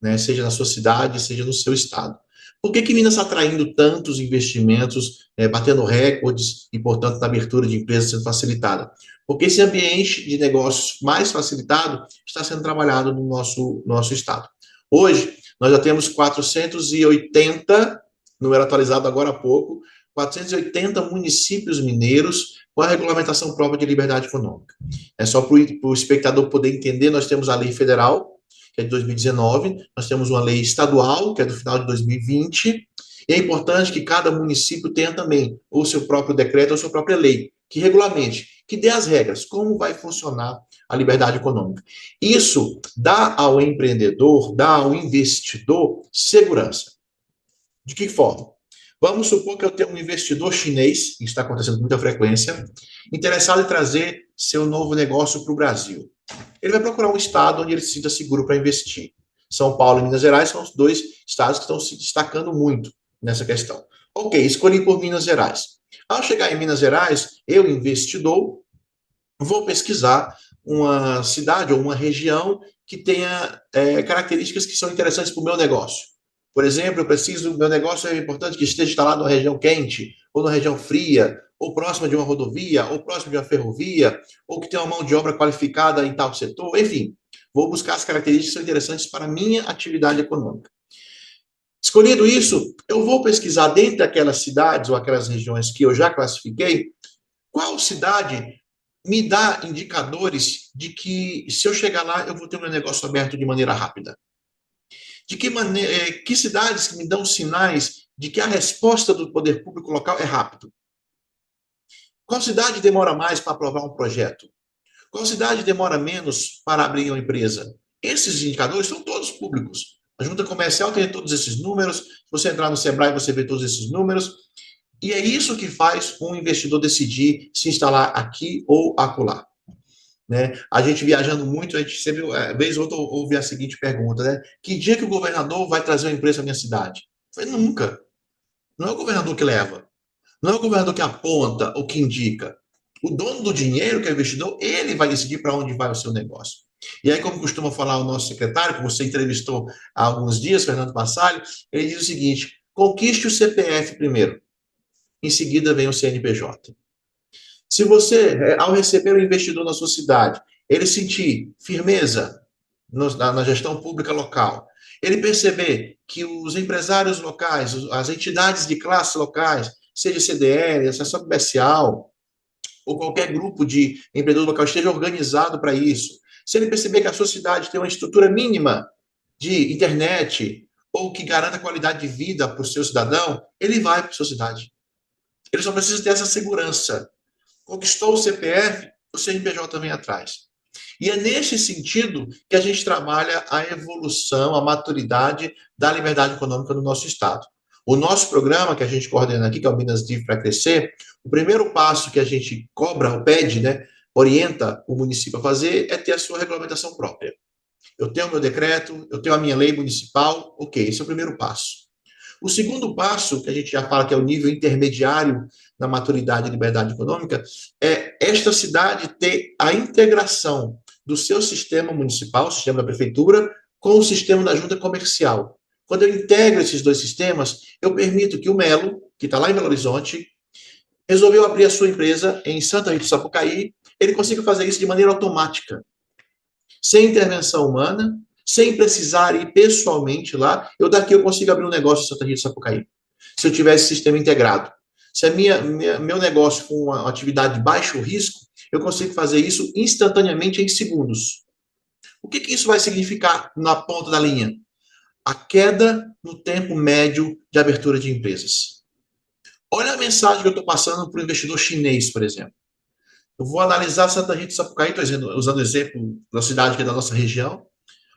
né? Seja na sua cidade, seja no seu estado. Por que Minas está atraindo tantos investimentos, batendo recordes e, portanto, na abertura de empresas sendo facilitada? Porque esse ambiente de negócios mais facilitado está sendo trabalhado no nosso estado. Hoje, nós já temos 480, número atualizado agora há pouco, 480 municípios mineiros com a regulamentação própria de liberdade econômica. É só para o espectador poder entender, nós temos a lei federal, que é de 2019, nós temos uma lei estadual, que é do final de 2020, e é importante que cada município tenha também o seu próprio decreto, ou sua própria lei, que regulamente, que dê as regras, como vai funcionar a liberdade econômica. Isso dá ao empreendedor, dá ao investidor segurança. De que forma? Vamos supor que eu tenho um investidor chinês, que está acontecendo com muita frequência, interessado em trazer seu novo negócio para o Brasil. Ele vai procurar um estado onde ele se sinta seguro para investir. São Paulo e Minas Gerais são os dois estados que estão se destacando muito nessa questão. Ok, escolhi por Minas Gerais. Ao chegar em Minas Gerais, eu, investidor, vou pesquisar uma cidade ou uma região que tenha características que são interessantes para o meu negócio. Por exemplo, meu negócio é importante que esteja instalado numa região quente, ou numa região fria, ou próxima de uma rodovia, ou próxima de uma ferrovia, ou que tenha uma mão de obra qualificada em tal setor, enfim. Vou buscar as características que são interessantes para a minha atividade econômica. Escolhido isso, eu vou pesquisar dentro daquelas cidades ou aquelas regiões que eu já classifiquei, qual cidade me dá indicadores de que, se eu chegar lá, eu vou ter um negócio aberto de maneira rápida. De que maneira, que cidades que me dão sinais de que a resposta do poder público local é rápido? Qual cidade demora mais para aprovar um projeto? Qual cidade demora menos para abrir uma empresa? Esses indicadores são todos públicos. A junta comercial tem todos esses números. Se você entrar no Sebrae, você vê todos esses números. E é isso que faz um investidor decidir se instalar aqui ou acolá. Né? A gente viajando muito, a gente sempre, vez ou outra, ouve a seguinte pergunta, né? Que dia que o governador vai trazer uma empresa à minha cidade? Eu falei, nunca. Não é o governador que leva. Não é o governador que aponta ou que indica. O dono do dinheiro, que é o investidor, ele vai decidir para onde vai o seu negócio. E aí, como costuma falar o nosso secretário, que você entrevistou há alguns dias, Fernando Passalho, ele diz o seguinte: conquiste o CPF primeiro. Em seguida vem o CNPJ. Se você, ao receber o investidor na sua cidade, ele sentir firmeza na gestão pública local, ele perceber que os empresários locais, as entidades de classe locais, seja CDL, Associação Comercial, ou qualquer grupo de empreendedor local esteja organizado para isso, se ele perceber que a sua cidade tem uma estrutura mínima de internet ou que garanta qualidade de vida para o seu cidadão, ele vai para a sua cidade. Ele só precisa ter essa segurança. Conquistou o CPF, o CNPJ vem atrás. E é nesse sentido que a gente trabalha a evolução, a maturidade da liberdade econômica do nosso Estado. O nosso programa, que a gente coordena aqui, que é o Minas Div para Crescer, o primeiro passo que a gente cobra, ou pede, né, orienta o município a fazer, é ter a sua regulamentação própria. Eu tenho o meu decreto, eu tenho a minha lei municipal, ok, esse é o primeiro passo. O segundo passo, que a gente já fala que é o nível intermediário na maturidade e liberdade econômica, é esta cidade ter a integração do seu sistema municipal, o sistema da prefeitura, com o sistema da junta comercial. Quando eu integro esses dois sistemas, eu permito que o Melo, que está lá em Belo Horizonte, resolveu abrir a sua empresa em Santa Rita do Sapucaí, ele consiga fazer isso de maneira automática, sem intervenção humana, sem precisar ir pessoalmente lá. Eu consigo abrir um negócio em Santa Rita do Sapucaí, se eu tiver esse sistema integrado. Se meu negócio for uma atividade de baixo risco, eu consigo fazer isso instantaneamente em segundos. O que isso vai significar na ponta da linha? A queda no tempo médio de abertura de empresas. Olha a mensagem que eu estou passando para o investidor chinês, por exemplo. Eu vou analisar Santa Rita do Sapucaí, estou usando o exemplo da cidade que é da nossa região.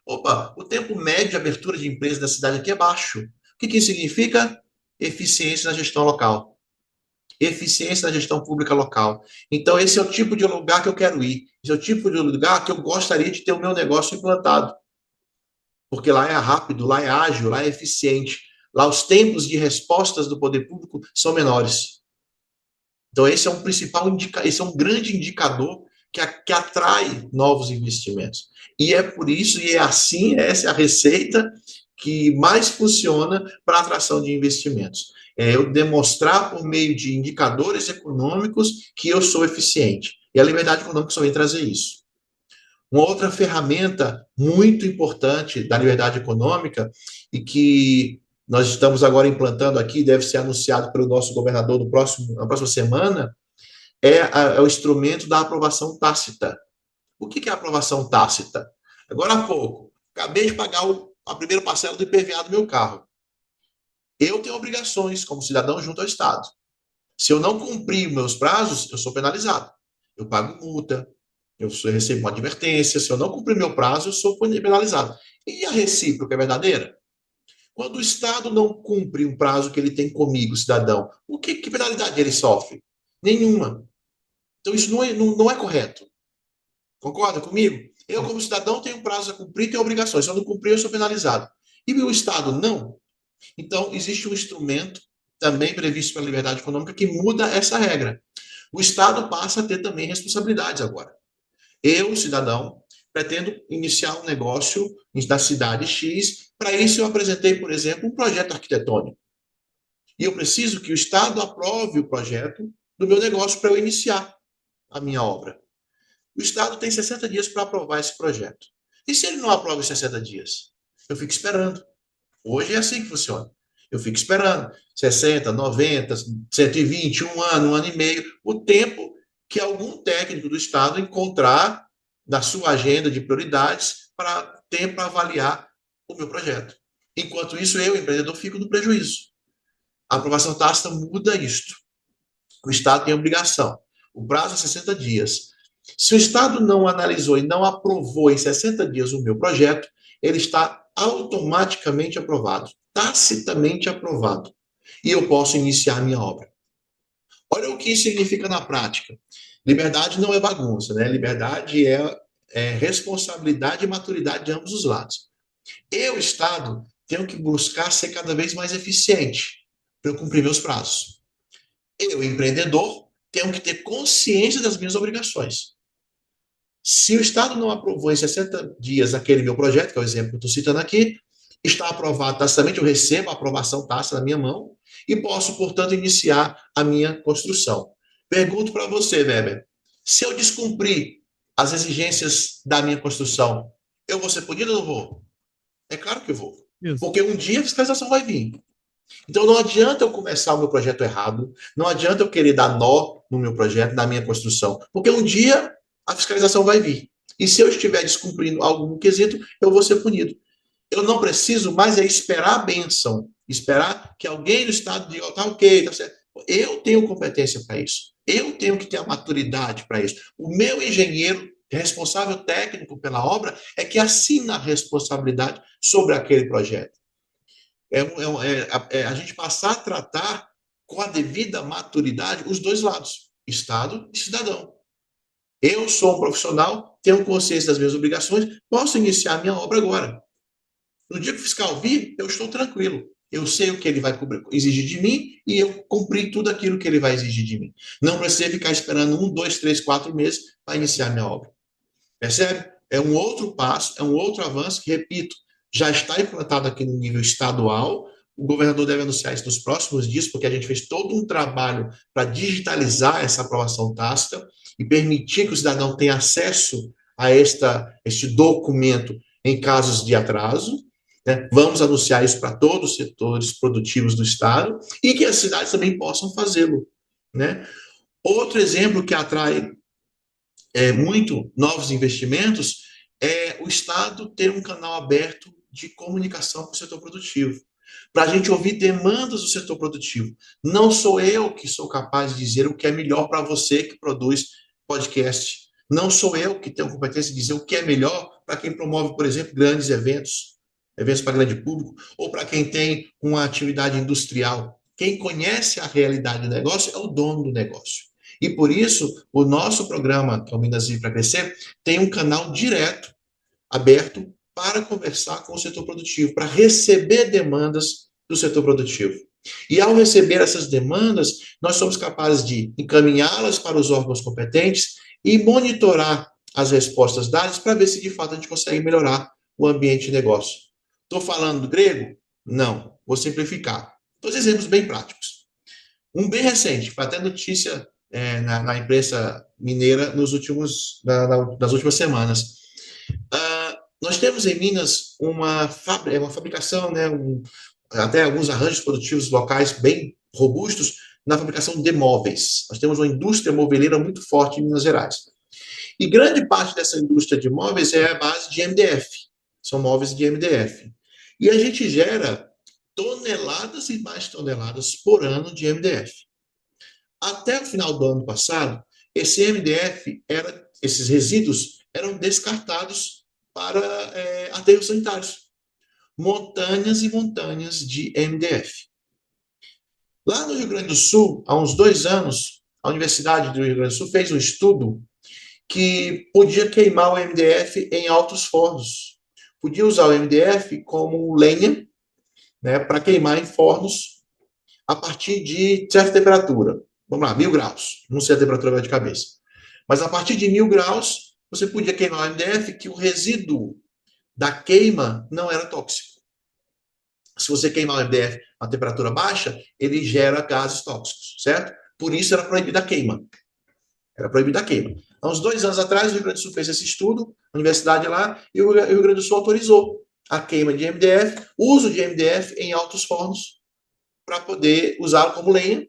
Opa, o tempo médio de abertura de empresas da cidade aqui é baixo. O que isso significa? Eficiência na gestão local. Eficiência na gestão pública local. Então, esse é o tipo de lugar que eu quero ir. Esse é o tipo de lugar que eu gostaria de ter o meu negócio implantado. Porque lá é rápido, lá é ágil, lá é eficiente. Lá os tempos de respostas do poder público são menores. Então, esse é um esse é um grande indicador que atrai novos investimentos. E é por isso, e é assim, essa é a receita que mais funciona para a atração de investimentos. É eu demonstrar por meio de indicadores econômicos que eu sou eficiente. E a liberdade econômica só vem trazer isso. Uma outra ferramenta muito importante da liberdade econômica e que nós estamos agora implantando aqui, deve ser anunciado pelo nosso governador na próxima semana, é o instrumento da aprovação tácita. O que é a aprovação tácita? Agora há pouco, acabei de pagar a primeira parcela do IPVA do meu carro. Eu tenho obrigações como cidadão junto ao Estado. Se eu não cumprir meus prazos, eu sou penalizado. Eu pago multa, eu recebo uma advertência. Se eu não cumprir meu prazo, eu sou penalizado. E a recíproca é verdadeira? Quando o Estado não cumpre um prazo que ele tem comigo, cidadão, que penalidade ele sofre? Nenhuma. Então, isso não é correto. Concorda comigo? Eu, como cidadão, tenho um prazo a cumprir, tenho obrigações. Se eu não cumprir, eu sou penalizado. E o Estado não? Então, existe um instrumento, também previsto pela liberdade econômica, que muda essa regra. O Estado passa a ter também responsabilidades agora. Eu, cidadão, pretendo iniciar um negócio da cidade X. Para isso, eu apresentei, por exemplo, um projeto arquitetônico. E eu preciso que o Estado aprove o projeto do meu negócio para eu iniciar a minha obra. O Estado tem 60 dias para aprovar esse projeto. E se ele não aprova em 60 dias? Eu fico esperando. Hoje é assim que funciona. Eu fico esperando 60, 90, 120, um ano e meio, o tempo que algum técnico do Estado encontrar na sua agenda de prioridades para tempo para avaliar o meu projeto. Enquanto isso, eu, empreendedor, fico no prejuízo. A aprovação tácita muda isto. O Estado tem obrigação. O prazo é 60 dias. Se o Estado não analisou e não aprovou em 60 dias o meu projeto, ele está automaticamente aprovado, tacitamente aprovado. E eu posso iniciar a minha obra. Olha o que isso significa na prática. Liberdade não é bagunça, né? Liberdade é responsabilidade e maturidade de ambos os lados. Eu, Estado, tenho que buscar ser cada vez mais eficiente para eu cumprir meus prazos. Eu, empreendedor, tenho que ter consciência das minhas obrigações. Se o Estado não aprovou em 60 dias aquele meu projeto, que é o exemplo que eu estou citando aqui, está aprovado tacitamente, eu recebo a aprovação tácita na minha mão e posso, portanto, iniciar a minha construção. Pergunto para você, Weber, se eu descumprir as exigências da minha construção, eu vou ser punido ou não vou? É claro que eu vou. Isso. Porque um dia a fiscalização vai vir. Então não adianta eu começar o meu projeto errado, não adianta eu querer dar nó no meu projeto, na minha construção, porque um dia a fiscalização vai vir. E se eu estiver descumprindo algum quesito, eu vou ser punido. Eu não preciso mais esperar a bênção, esperar que alguém do Estado diga, tá ok, tá certo. Eu tenho competência para isso. Eu tenho que ter a maturidade para isso. O meu engenheiro, responsável técnico pela obra, é que assina a responsabilidade sobre aquele projeto. A gente passar a tratar com a devida maturidade os dois lados, Estado e cidadão. Eu sou um profissional, tenho consciência das minhas obrigações, posso iniciar minha obra agora. No dia que o fiscal vir, eu estou tranquilo. Eu sei o que ele vai exigir de mim e eu cumpri tudo aquilo que ele vai exigir de mim. Não precisei ficar esperando 1, 2, 3, 4 meses para iniciar minha obra. Percebe? É um outro passo, é um outro avanço que, repito, já está implantado aqui no nível estadual. O governador deve anunciar isso nos próximos dias, porque a gente fez todo um trabalho para digitalizar essa aprovação tácita e permitir que o cidadão tenha acesso a este documento em casos de atraso. Né? Vamos anunciar isso para todos os setores produtivos do Estado e que as cidades também possam fazê-lo. Né? Outro exemplo que atrai muito novos investimentos é o Estado ter um canal aberto de comunicação com o setor produtivo, para a gente ouvir demandas do setor produtivo. Não sou eu que sou capaz de dizer o que é melhor para você que produz podcast. Não sou eu que tenho competência de dizer o que é melhor para quem promove, por exemplo, grandes eventos para grande público, ou para quem tem uma atividade industrial. Quem conhece a realidade do negócio é o dono do negócio. E por isso, o nosso programa, que é o Minas Vive para Crescer, tem um canal direto, aberto, para conversar com o setor produtivo, para receber demandas do setor produtivo. E ao receber essas demandas, nós somos capazes de encaminhá-las para os órgãos competentes e monitorar as respostas dadas para ver se de fato a gente consegue melhorar o ambiente de negócio. Estou falando do grego? Não, vou simplificar. Dois exemplos bem práticos. Um bem recente, foi até notícia na imprensa mineira nas últimas semanas. Nós temos em Minas uma fabricação, né, até alguns arranjos produtivos locais bem robustos na fabricação de móveis. Nós temos uma indústria moveleira muito forte em Minas Gerais. E grande parte dessa indústria de móveis é a base de MDF. São móveis de MDF. E a gente gera toneladas e mais toneladas por ano de MDF. Até o final do ano passado, esses resíduos eram descartados para aterros sanitários. Montanhas e montanhas de MDF. Lá no Rio Grande do Sul, há uns 2 anos, a Universidade do Rio Grande do Sul fez um estudo que podia queimar o MDF em altos fornos. Podia usar o MDF como lenha, né, para queimar em fornos a partir de certa temperatura. Vamos lá, 1000 graus. Não sei a temperatura agora de cabeça. Mas a partir de 1000 graus, você podia queimar o MDF, que o resíduo da queima não era tóxico. Se você queimar o MDF a temperatura baixa, ele gera gases tóxicos, certo? Por isso era proibida a queima. Era proibida a queima. Há uns 2 anos atrás, o Rio Grande do Sul fez esse estudo, a universidade lá, e o Rio Grande do Sul autorizou a queima de MDF, o uso de MDF em altos fornos, para poder usá-lo como lenha,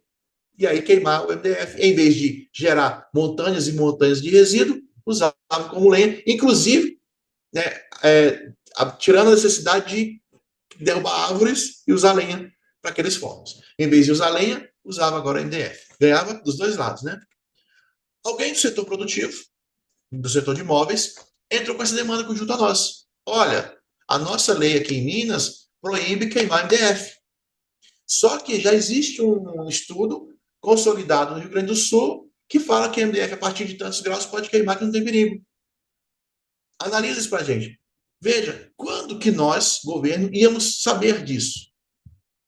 e aí queimar o MDF. Em vez de gerar montanhas e montanhas de resíduo, usá-lo como lenha, inclusive, né, tirando a necessidade de derrubar árvores e usar lenha para aqueles fornos. Em vez de usar lenha, usava agora MDF. Ganhava dos dois lados, né? Alguém do setor produtivo, do setor de imóveis, entrou com essa demanda junto a nós. Olha, a nossa lei aqui em Minas proíbe queimar MDF. Só que já existe um estudo consolidado no Rio Grande do Sul que fala que MDF a partir de tantos graus pode queimar, que não tem perigo. Analisa isso para a gente. Veja, quando que nós, governo, íamos saber disso?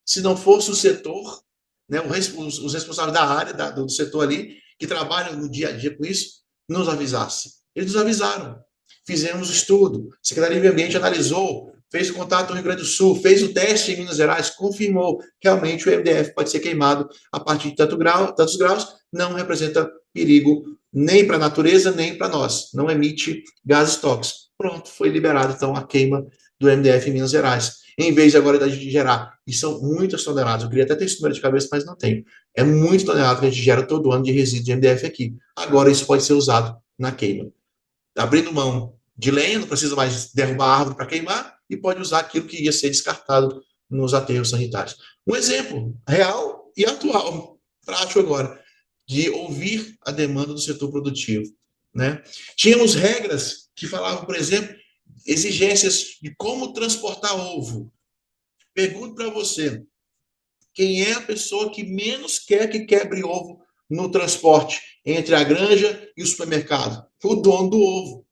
Se não fosse o setor, né, os responsáveis da área, do setor ali, que trabalham no dia a dia com isso, nos avisasse. Eles nos avisaram. Fizemos o estudo. A Secretaria de Meio Ambiente analisou, fez o contato no Rio Grande do Sul, fez o teste em Minas Gerais, confirmou que realmente o MDF pode ser queimado a partir de tantos graus, não representa perigo nem para a natureza, nem para nós. Não emite gases tóxicos. Pronto, foi liberado, então, a queima do MDF em Minas Gerais. Em vez de agora da gente gerar, e são muitas toneladas, eu queria até ter esse número de cabeça, mas não tenho. É muito tonelada que a gente gera todo ano de resíduo de MDF aqui. Agora isso pode ser usado na queima. Abrindo mão de lenha, não precisa mais derrubar a árvore para queimar, e pode usar aquilo que ia ser descartado nos aterros sanitários. Um exemplo real e atual, prático agora, de ouvir a demanda do setor produtivo. Né? Tínhamos regras que falavam, por exemplo, exigências de como transportar ovo. Pergunto para você, quem é a pessoa que menos quer que quebre ovo no transporte entre a granja e o supermercado? O dono do ovo.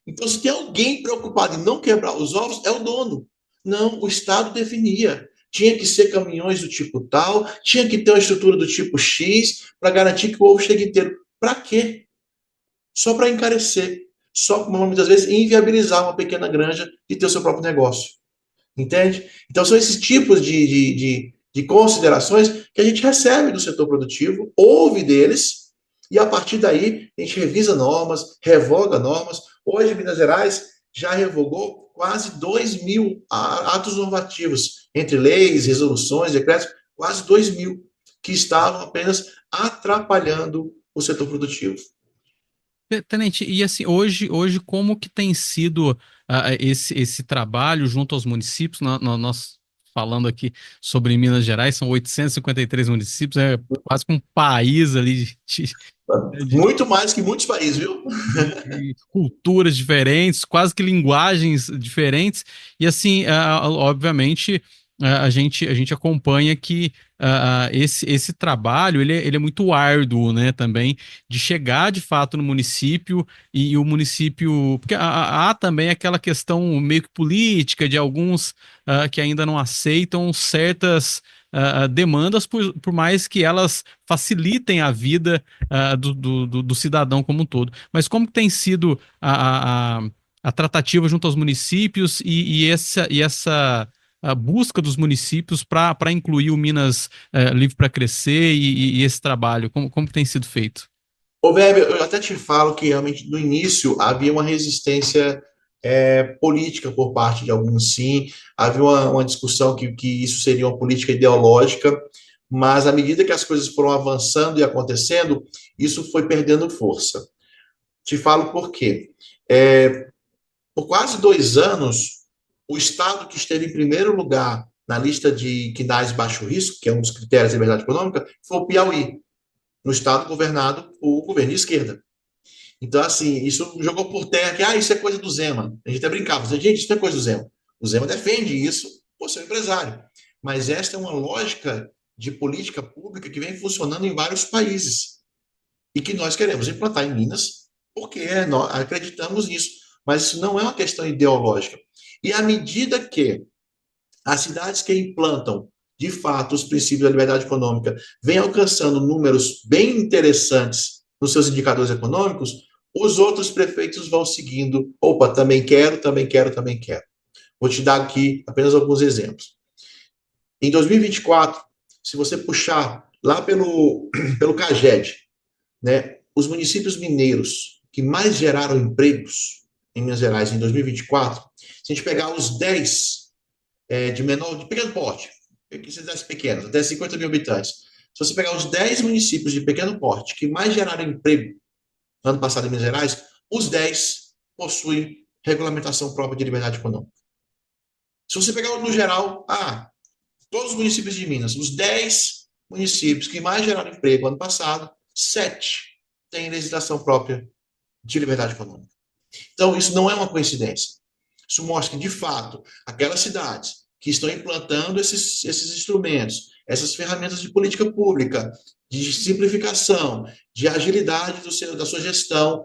Então, se tem alguém preocupado em não quebrar os ovos, é o dono. Não, o Estado definia. Tinha que ser caminhões do tipo tal, tinha que ter uma estrutura do tipo X para garantir que o ovo chegue inteiro. Para quê? Só para encarecer. Só, muitas vezes, inviabilizar uma pequena granja de ter o seu próprio negócio. Entende? Então, são esses tipos de considerações que a gente recebe do setor produtivo, ouve deles, e a partir daí a gente revisa normas, revoga normas. Hoje, Minas Gerais já revogou quase 2.000 atos normativos, entre leis, resoluções, decretos, quase 2.000, que estavam apenas atrapalhando o setor produtivo. Tenente, e assim, hoje como que tem sido esse trabalho junto aos municípios? Nós falando aqui sobre Minas Gerais, são 853 municípios, é quase que um país ali de Muito mais que muitos países, viu? culturas diferentes, quase que linguagens diferentes, e assim, obviamente, a gente acompanha que esse trabalho ele é muito árduo, né, também, de chegar de fato no município e o município, porque há também aquela questão meio que política de alguns que ainda não aceitam certas demandas, por mais que elas facilitem a vida do cidadão como um todo. Mas como que tem sido a tratativa junto aos municípios e essa a busca dos municípios para incluir o Minas Livre para Crescer e esse trabalho? Como que tem sido feito? Ô, Weber, eu até te falo que realmente no início havia uma resistência política por parte de alguns, sim, havia uma discussão que isso seria uma política ideológica, mas à medida que as coisas foram avançando e acontecendo, isso foi perdendo força. Te falo por quê. Por quase 2 anos, o estado que esteve em primeiro lugar na lista de quinais baixo risco, que é um dos critérios de liberdade econômica, foi o Piauí, no estado governado por governo de esquerda. Então, assim, isso jogou por terra que, isso é coisa do Zema. A gente até brincava, gente, isso não é coisa do Zema. O Zema defende isso por ser empresário. Mas esta é uma lógica de política pública que vem funcionando em vários países e que nós queremos implantar em Minas, porque nós acreditamos nisso. Mas isso não é uma questão ideológica. E à medida que as cidades que implantam, de fato, os princípios da liberdade econômica vêm alcançando números bem interessantes nos seus indicadores econômicos, os outros prefeitos vão seguindo. Opa, também quero, também quero, também quero. Vou te dar aqui apenas alguns exemplos. Em 2024, se você puxar lá pelo CAGED, né, os municípios mineiros que mais geraram empregos em Minas Gerais em 2024, se a gente pegar os 10 de pequeno porte, cidades pequenas, até 50 mil habitantes, se você pegar os 10 municípios de pequeno porte que mais geraram emprego no ano passado em Minas Gerais, os 10 possuem regulamentação própria de liberdade econômica. Se você pegar no geral, todos os municípios de Minas, os 10 municípios que mais geraram emprego no ano passado, 7 têm legislação própria de liberdade econômica. Então, isso não é uma coincidência. Isso mostra que, de fato, aquelas cidades que estão implantando esses instrumentos, essas ferramentas de política pública, de simplificação, de agilidade da sua gestão,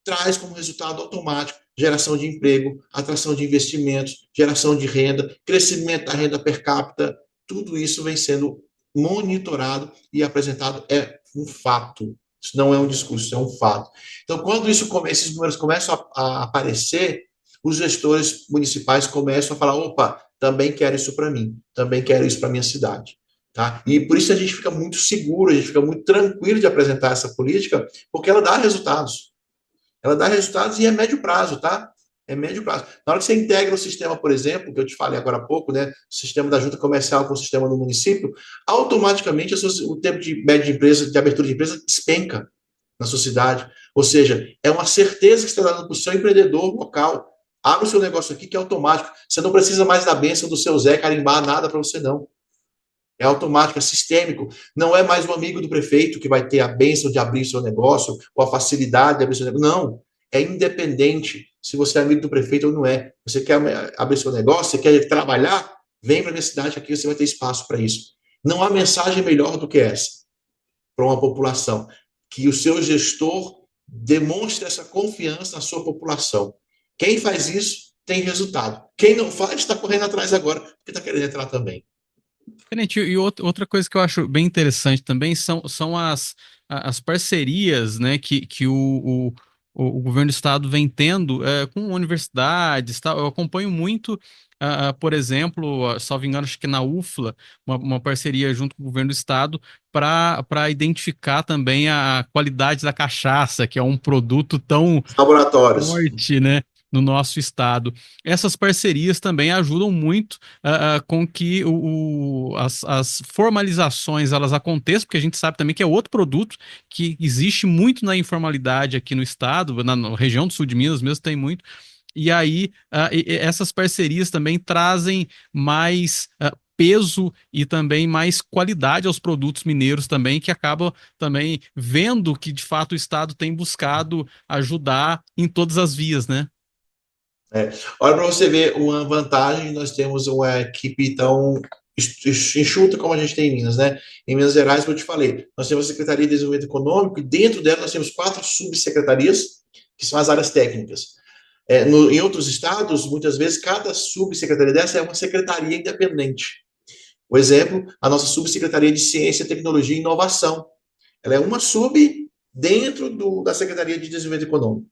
traz como resultado automático geração de emprego, atração de investimentos, geração de renda, crescimento da renda per capita. Tudo isso vem sendo monitorado e apresentado. É um fato. Isso não é um discurso, isso é um fato. Então, quando esses números começam a aparecer, os gestores municipais começam a falar, opa, também quero isso para mim, também quero isso para minha cidade. Tá? E por isso a gente fica muito seguro, a gente fica muito tranquilo de apresentar essa política, porque ela dá resultados. Ela dá resultados e é médio prazo, tá? É médio prazo. Na hora que você integra o sistema, por exemplo, que eu te falei agora há pouco, né? O sistema da junta comercial com o sistema do município, automaticamente o tempo de média de empresa, de abertura de empresa, despenca na sua cidade. Ou seja, é uma certeza que você está dando para o seu empreendedor local. Abre o seu negócio aqui que é automático. Você não precisa mais da bênção do seu Zé carimbar nada para você, não. É automático, é sistêmico. Não é mais um amigo do prefeito que vai ter a bênção de abrir seu negócio ou a facilidade de abrir seu negócio. Não. É independente se você é amigo do prefeito ou não é. Você quer abrir seu negócio, você quer trabalhar, Vem para a minha cidade, aqui você vai ter espaço para isso. Não há mensagem melhor do que essa para uma população, que o seu gestor demonstre essa confiança na sua população. Quem faz isso tem resultado. Quem não faz está correndo atrás agora, porque está querendo entrar também. Tenente, e outra coisa que eu acho bem interessante também são as parcerias, né, que o governo do estado vem tendo com universidades, tá? Eu acompanho muito, por exemplo, salvo engano, acho que na UFLA, uma parceria junto com o governo do estado para identificar também a qualidade da cachaça, que é um produto tão Laboratórios. forte, né, no nosso estado. Essas parcerias também ajudam muito com que as formalizações elas aconteçam, porque a gente sabe também que é outro produto que existe muito na informalidade aqui no estado, na região do sul de Minas mesmo tem muito. E aí, essas parcerias também trazem mais peso e também mais qualidade aos produtos mineiros também, que acaba também vendo que, de fato, o Estado tem buscado ajudar em todas as vias, né? Olha para você ver uma vantagem, nós temos uma equipe tão enxuta como a gente tem em Minas, né? Em Minas Gerais, como eu te falei, nós temos a Secretaria de Desenvolvimento Econômico e dentro dela nós temos 4 subsecretarias, que são as áreas técnicas. Em outros estados, muitas vezes, cada subsecretaria dessa é uma secretaria independente. Por exemplo, a nossa subsecretaria de Ciência, Tecnologia e Inovação. Ela é uma sub dentro da Secretaria de Desenvolvimento Econômico.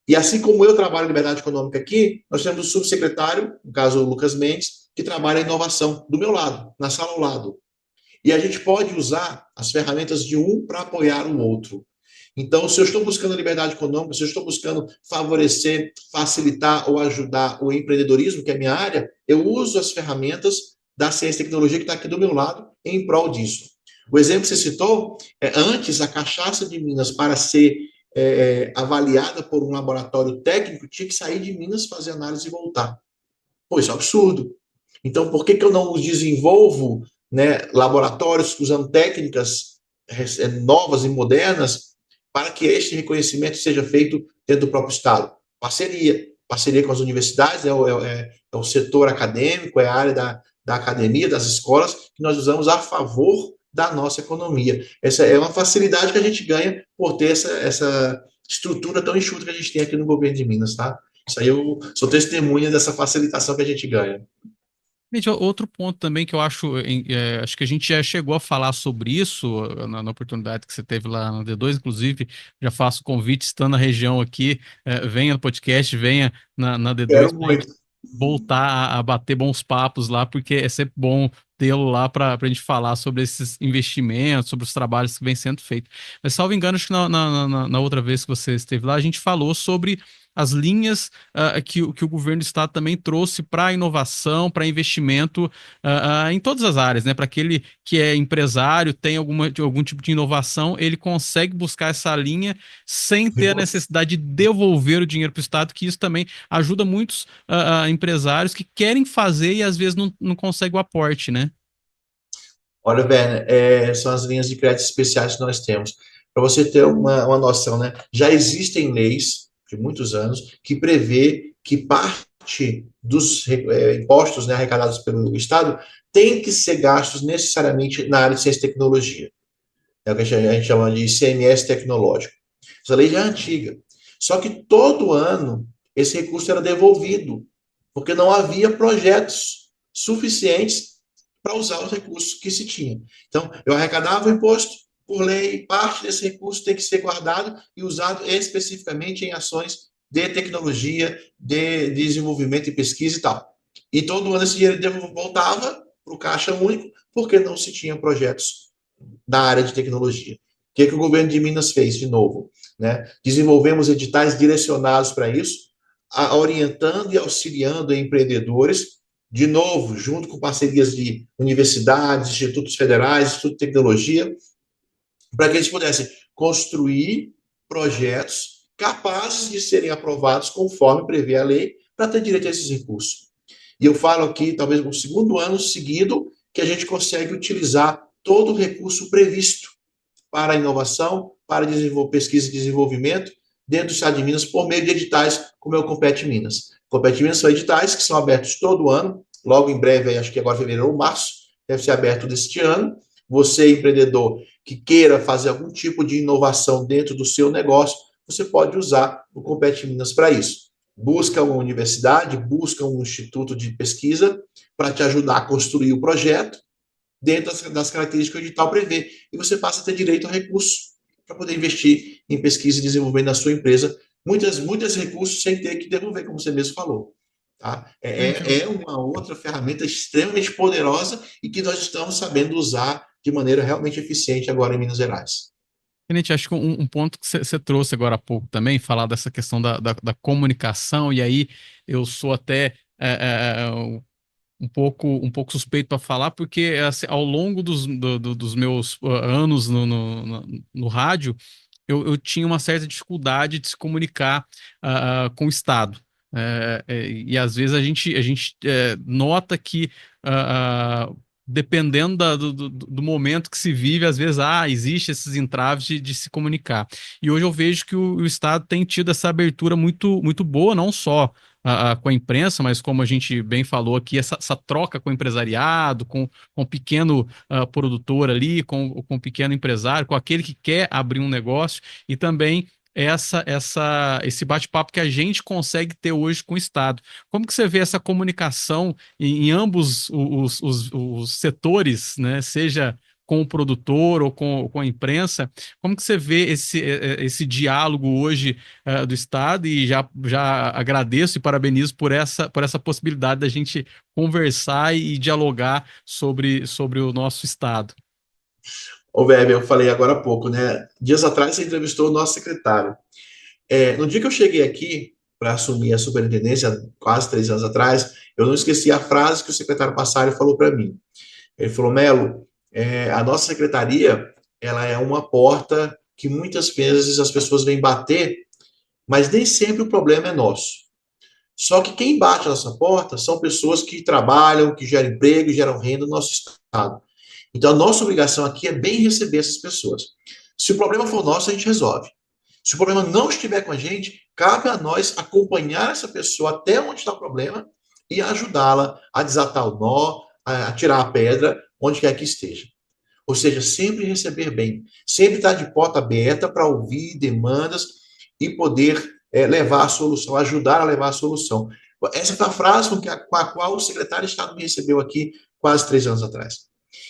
E assim como eu trabalho em liberdade econômica aqui, nós temos o subsecretário, no caso o Lucas Mendes, que trabalha em inovação do meu lado, na sala ao lado. E a gente pode usar as ferramentas de um para apoiar o outro. Então, se eu estou buscando liberdade econômica, se eu estou buscando favorecer, facilitar ou ajudar o empreendedorismo, que é a minha área, eu uso as ferramentas da ciência e tecnologia que está aqui do meu lado em prol disso. O exemplo que você citou, antes a cachaça de Minas, para ser avaliada por um laboratório técnico, tinha que sair de Minas, fazer análise e voltar. Pô, isso é um absurdo. Então, por que eu não desenvolvo, né, laboratórios usando técnicas novas e modernas para que este reconhecimento seja feito dentro do próprio Estado? Parceria com as universidades, é o setor acadêmico, é a área da academia, das escolas, que nós usamos a favor da nossa economia. Essa é uma facilidade que a gente ganha por ter essa estrutura tão enxuta que a gente tem aqui no governo de Minas, tá? Isso aí eu sou testemunha dessa facilitação que a gente ganha. Gente, outro ponto também que eu acho, acho que a gente já chegou a falar sobre isso na oportunidade que você teve lá no D2, inclusive, já faço convite, estando na região aqui, venha no podcast, venha na D2 para a gente voltar a bater bons papos lá, porque é sempre bom tê-lo lá para a gente falar sobre esses investimentos, sobre os trabalhos que vêm sendo feitos. Mas, salvo engano, acho que na outra vez que você esteve lá, a gente falou sobre as linhas que o governo do estado também trouxe para a inovação, para investimento em todas as áreas, né? Para aquele que é empresário, tem algum tipo de inovação, ele consegue buscar essa linha sem ter a necessidade de devolver o dinheiro para o estado, que isso também ajuda muitos empresários que querem fazer e às vezes não conseguem o aporte, né? Olha, Werner, são as linhas de crédito especiais que nós temos. Para você ter uma noção, né? Já existem leis de muitos anos que prevê que parte dos impostos, né, arrecadados pelo Estado tem que ser gastos necessariamente na área de ciência e tecnologia. É o que a gente chama de ICMS tecnológico. Essa lei já é antiga. Só que todo ano esse recurso era devolvido, porque não havia projetos suficientes para usar os recursos que se tinha. Então, eu arrecadava o imposto, por lei, parte desse recurso tem que ser guardado e usado especificamente em ações de tecnologia, de desenvolvimento e pesquisa e tal. E todo ano esse dinheiro voltava para o Caixa Único, porque não se tinha projetos na área de tecnologia. O que o governo de Minas fez de novo? Né? Desenvolvemos editais direcionados para isso, orientando e auxiliando empreendedores, de novo, junto com parcerias de universidades, institutos federais, Instituto de Tecnologia, para que eles pudessem construir projetos capazes de serem aprovados conforme prevê a lei, para ter direito a esses recursos. E eu falo aqui, talvez no segundo ano seguido, que a gente consegue utilizar todo o recurso previsto para a inovação, para pesquisa e desenvolvimento, dentro do Estado de Minas, por meio de editais como é o Compete Minas. Compete Minas são editais que são abertos todo ano, logo em breve, acho que agora fevereiro ou março, deve ser aberto deste ano. Você, empreendedor, que queira fazer algum tipo de inovação dentro do seu negócio, você pode usar o Compete Minas para isso. Busca uma universidade, busca um instituto de pesquisa para te ajudar a construir o projeto dentro das características que o edital prevê. E você passa a ter direito a recursos para poder investir em pesquisa e desenvolvimento na sua empresa. Muitos recursos sem ter que devolver, como você mesmo falou. Tá? É uma outra ferramenta extremamente poderosa e que nós estamos sabendo usar de maneira realmente eficiente agora em Minas Gerais. Tenente, acho que um ponto que você trouxe agora há pouco também, falar dessa questão da comunicação, e aí eu sou até um pouco suspeito para falar, porque assim, ao longo dos meus anos no rádio, eu tinha uma certa dificuldade de se comunicar com o Estado. E às vezes a gente nota que dependendo do momento que se vive, às vezes existe esses entraves de se comunicar. E hoje eu vejo que o Estado tem tido essa abertura muito, muito boa, não só com a imprensa, mas como a gente bem falou aqui, essa troca com o empresariado, com o pequeno produtor ali, com o pequeno empresário, com aquele que quer abrir um negócio, e também esse bate-papo que a gente consegue ter hoje com o Estado. Como que você vê essa comunicação em ambos os setores, né? Seja com o produtor ou com a imprensa? Como que você vê esse diálogo hoje do Estado? E já agradeço e parabenizo por essa possibilidade da gente conversar e dialogar sobre o nosso Estado. Ô, Weber, eu falei agora há pouco, né? Dias atrás você entrevistou o nosso secretário. No dia que eu cheguei aqui para assumir a superintendência, quase 3 anos atrás, eu não esqueci a frase que o secretário Passari falou para mim. Ele falou: Melo, a nossa secretaria, ela é uma porta que muitas vezes as pessoas vêm bater, mas nem sempre o problema é nosso. Só que quem bate a nossa porta são pessoas que trabalham, que geram emprego, geram renda no nosso estado. Então, a nossa obrigação aqui é bem receber essas pessoas. Se o problema for nosso, a gente resolve. Se o problema não estiver com a gente, cabe a nós acompanhar essa pessoa até onde está o problema e ajudá-la a desatar o nó, a tirar a pedra, onde quer que esteja. Ou seja, sempre receber bem, sempre estar de porta aberta para ouvir demandas e poder levar a solução, ajudar a levar a solução. Essa foi a frase com a qual o secretário de Estado me recebeu aqui quase 3 anos atrás.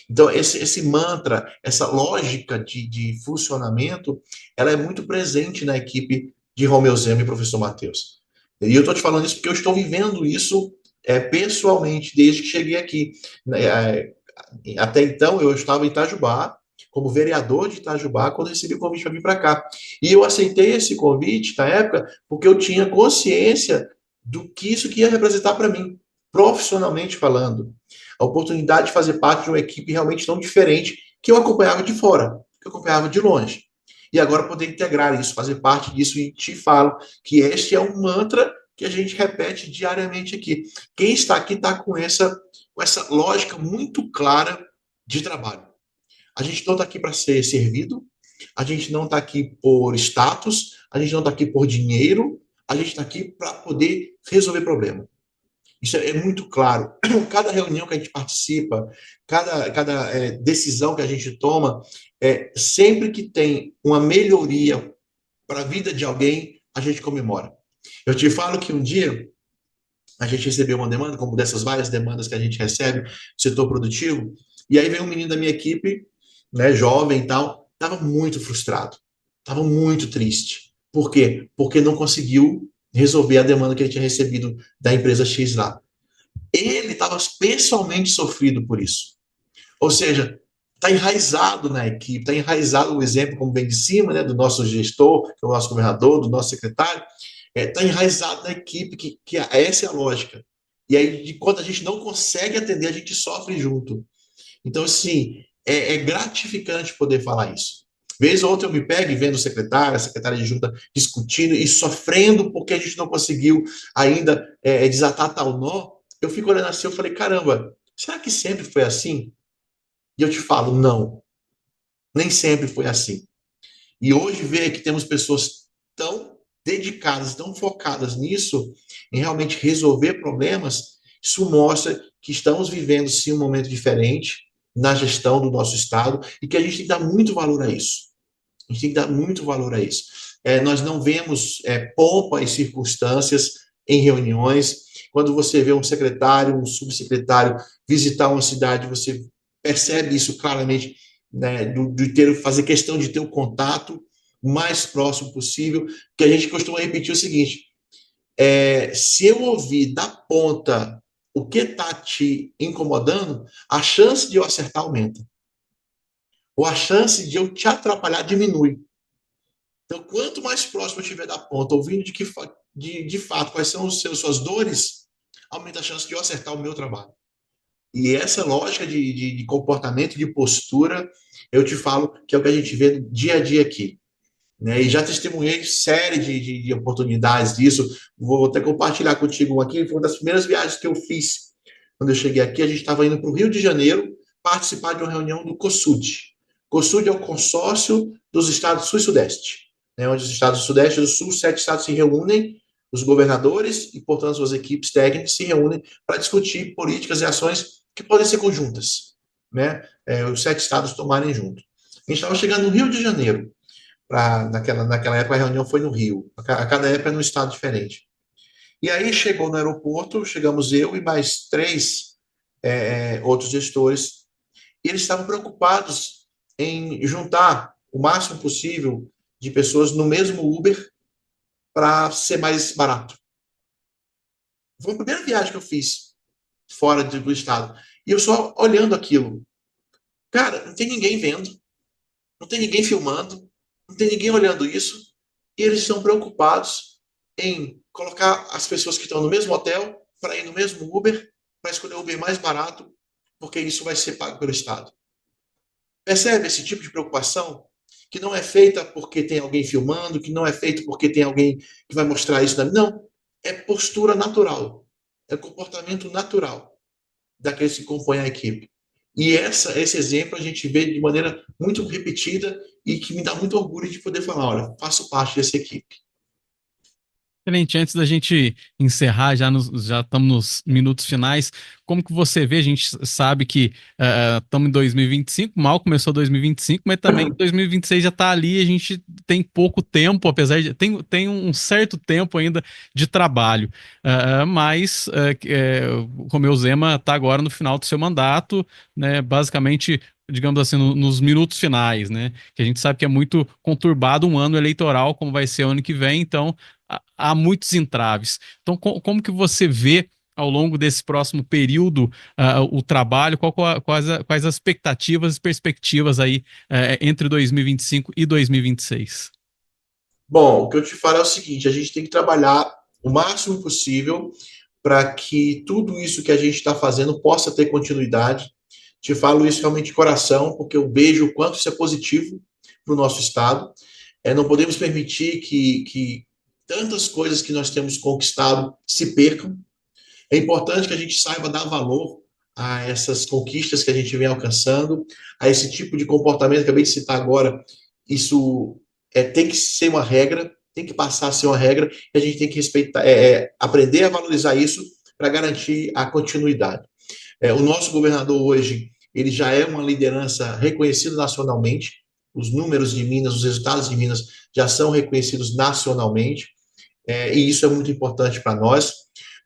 Então, esse mantra, essa lógica de funcionamento, ela é muito presente na equipe de Romeu Zema e professor Matheus. E eu estou te falando isso porque eu estou vivendo isso pessoalmente, desde que cheguei aqui. Até então, eu estava em Itajubá, como vereador de Itajubá, quando recebi o convite para vir para cá. E eu aceitei esse convite, na época, porque eu tinha consciência do que isso ia representar para mim, profissionalmente falando. A oportunidade de fazer parte de uma equipe realmente tão diferente que eu acompanhava de fora, que eu acompanhava de longe. E agora poder integrar isso, fazer parte disso, e te falo que este é um mantra que a gente repete diariamente aqui. Quem está aqui está com essa lógica muito clara de trabalho. A gente não está aqui para ser servido, a gente não está aqui por status, a gente não está aqui por dinheiro, a gente está aqui para poder resolver problema. Isso é muito claro. Cada reunião que a gente participa, cada decisão que a gente toma, sempre que tem uma melhoria para a vida de alguém, a gente comemora. Eu te falo que um dia a gente recebeu uma demanda, como dessas várias demandas que a gente recebe no setor produtivo, e aí veio um menino da minha equipe, né, jovem e tal, estava muito frustrado, estava muito triste. Por quê? Porque não conseguiu resolver a demanda que ele tinha recebido da empresa X lá. Ele estava pessoalmente sofrido por isso. Ou seja, está enraizado na equipe, está enraizado o exemplo, como vem de cima, né, do nosso gestor, que é o nosso governador, do nosso secretário, está enraizado na equipe, que essa é a lógica. E aí, quando a gente não consegue atender, a gente sofre junto. Então, assim, é gratificante poder falar isso. Vez ou outra eu me pego vendo a secretária de junta discutindo e sofrendo porque a gente não conseguiu ainda desatar tal nó. Eu fico olhando assim, eu falei, caramba, será que sempre foi assim? E eu te falo, não. Nem sempre foi assim. E hoje ver que temos pessoas tão dedicadas, tão focadas nisso, em realmente resolver problemas, Isso mostra que estamos vivendo, sim, um momento diferente na gestão do nosso Estado e que a gente tem que dar muito valor a isso. A gente tem que dar muito valor a isso. Nós não vemos pompa e circunstâncias em reuniões. Quando você vê um secretário, um subsecretário visitar uma cidade, você percebe isso claramente, né, fazer questão de ter o contato o mais próximo possível, que a gente costuma repetir o seguinte, se eu ouvir da ponta o que está te incomodando, a chance de eu acertar aumenta. Ou a chance de eu te atrapalhar diminui. Então, quanto mais próximo eu estiver da ponta, ouvindo de fato quais são suas dores, aumenta a chance de eu acertar o meu trabalho. E essa lógica de comportamento, de postura, eu te falo que é o que a gente vê dia a dia aqui. Né? E já testemunhei série de oportunidades disso. Vou até compartilhar contigo uma aqui. Foi uma das primeiras viagens que eu fiz. Quando eu cheguei aqui, a gente estava indo para o Rio de Janeiro participar de uma reunião do COSUD. COSUD é o consórcio dos estados Sul e Sudeste, né? Onde os estados do Sudeste e do Sul, 7 estados se reúnem, os governadores e, portanto, suas equipes técnicas se reúnem para discutir políticas e ações que podem ser conjuntas, né? Os 7 estados tomarem junto. A gente estava chegando no Rio de Janeiro, naquela época a reunião foi no Rio, a cada época é num estado diferente. E aí chegou no aeroporto, chegamos eu e mais 3 outros gestores, e eles estavam preocupados em juntar o máximo possível de pessoas no mesmo Uber para ser mais barato. Foi a primeira viagem que eu fiz fora do estado. E eu só olhando aquilo. Cara, não tem ninguém vendo, não tem ninguém filmando, não tem ninguém olhando isso, e eles estão preocupados em colocar as pessoas que estão no mesmo hotel para ir no mesmo Uber, para escolher o Uber mais barato, porque isso vai ser pago pelo Estado. Percebe esse tipo de preocupação? Que não é feita porque tem alguém filmando, que não é feito porque tem alguém que vai mostrar isso. Não, é postura natural, é comportamento natural daqueles que compõem a equipe. E esse exemplo a gente vê de maneira muito repetida e que me dá muito orgulho de poder falar, olha, faço parte dessa equipe. Excelente. Antes da gente encerrar, já estamos nos minutos finais, como que você vê, a gente sabe que estamos em 2025, mal começou 2025, mas também 2026 já está ali, a gente tem pouco tempo, apesar de... Tem um certo tempo ainda de trabalho, mas o Romeu Zema está agora no final do seu mandato, né, basicamente, digamos assim, nos minutos finais, né, que a gente sabe que é muito conturbado um ano eleitoral, como vai ser o ano que vem, então há muitos entraves. Então, como que você vê ao longo desse próximo período o trabalho, quais as expectativas e perspectivas aí entre 2025 e 2026? Bom, o que eu te falo é o seguinte, a gente tem que trabalhar o máximo possível para que tudo isso que a gente está fazendo possa ter continuidade. Te falo isso realmente de coração, porque eu vejo o quanto isso é positivo para o nosso Estado. Não podemos permitir que tantas coisas que nós temos conquistado se percam. É importante que a gente saiba dar valor a essas conquistas que a gente vem alcançando, a esse tipo de comportamento que eu acabei de citar agora. Isso tem que ser uma regra, tem que passar a ser uma regra, e a gente tem que respeitar, aprender a valorizar isso para garantir a continuidade. O nosso governador hoje, ele já é uma liderança reconhecida nacionalmente, os números de Minas, os resultados de Minas já são reconhecidos nacionalmente, e isso é muito importante para nós.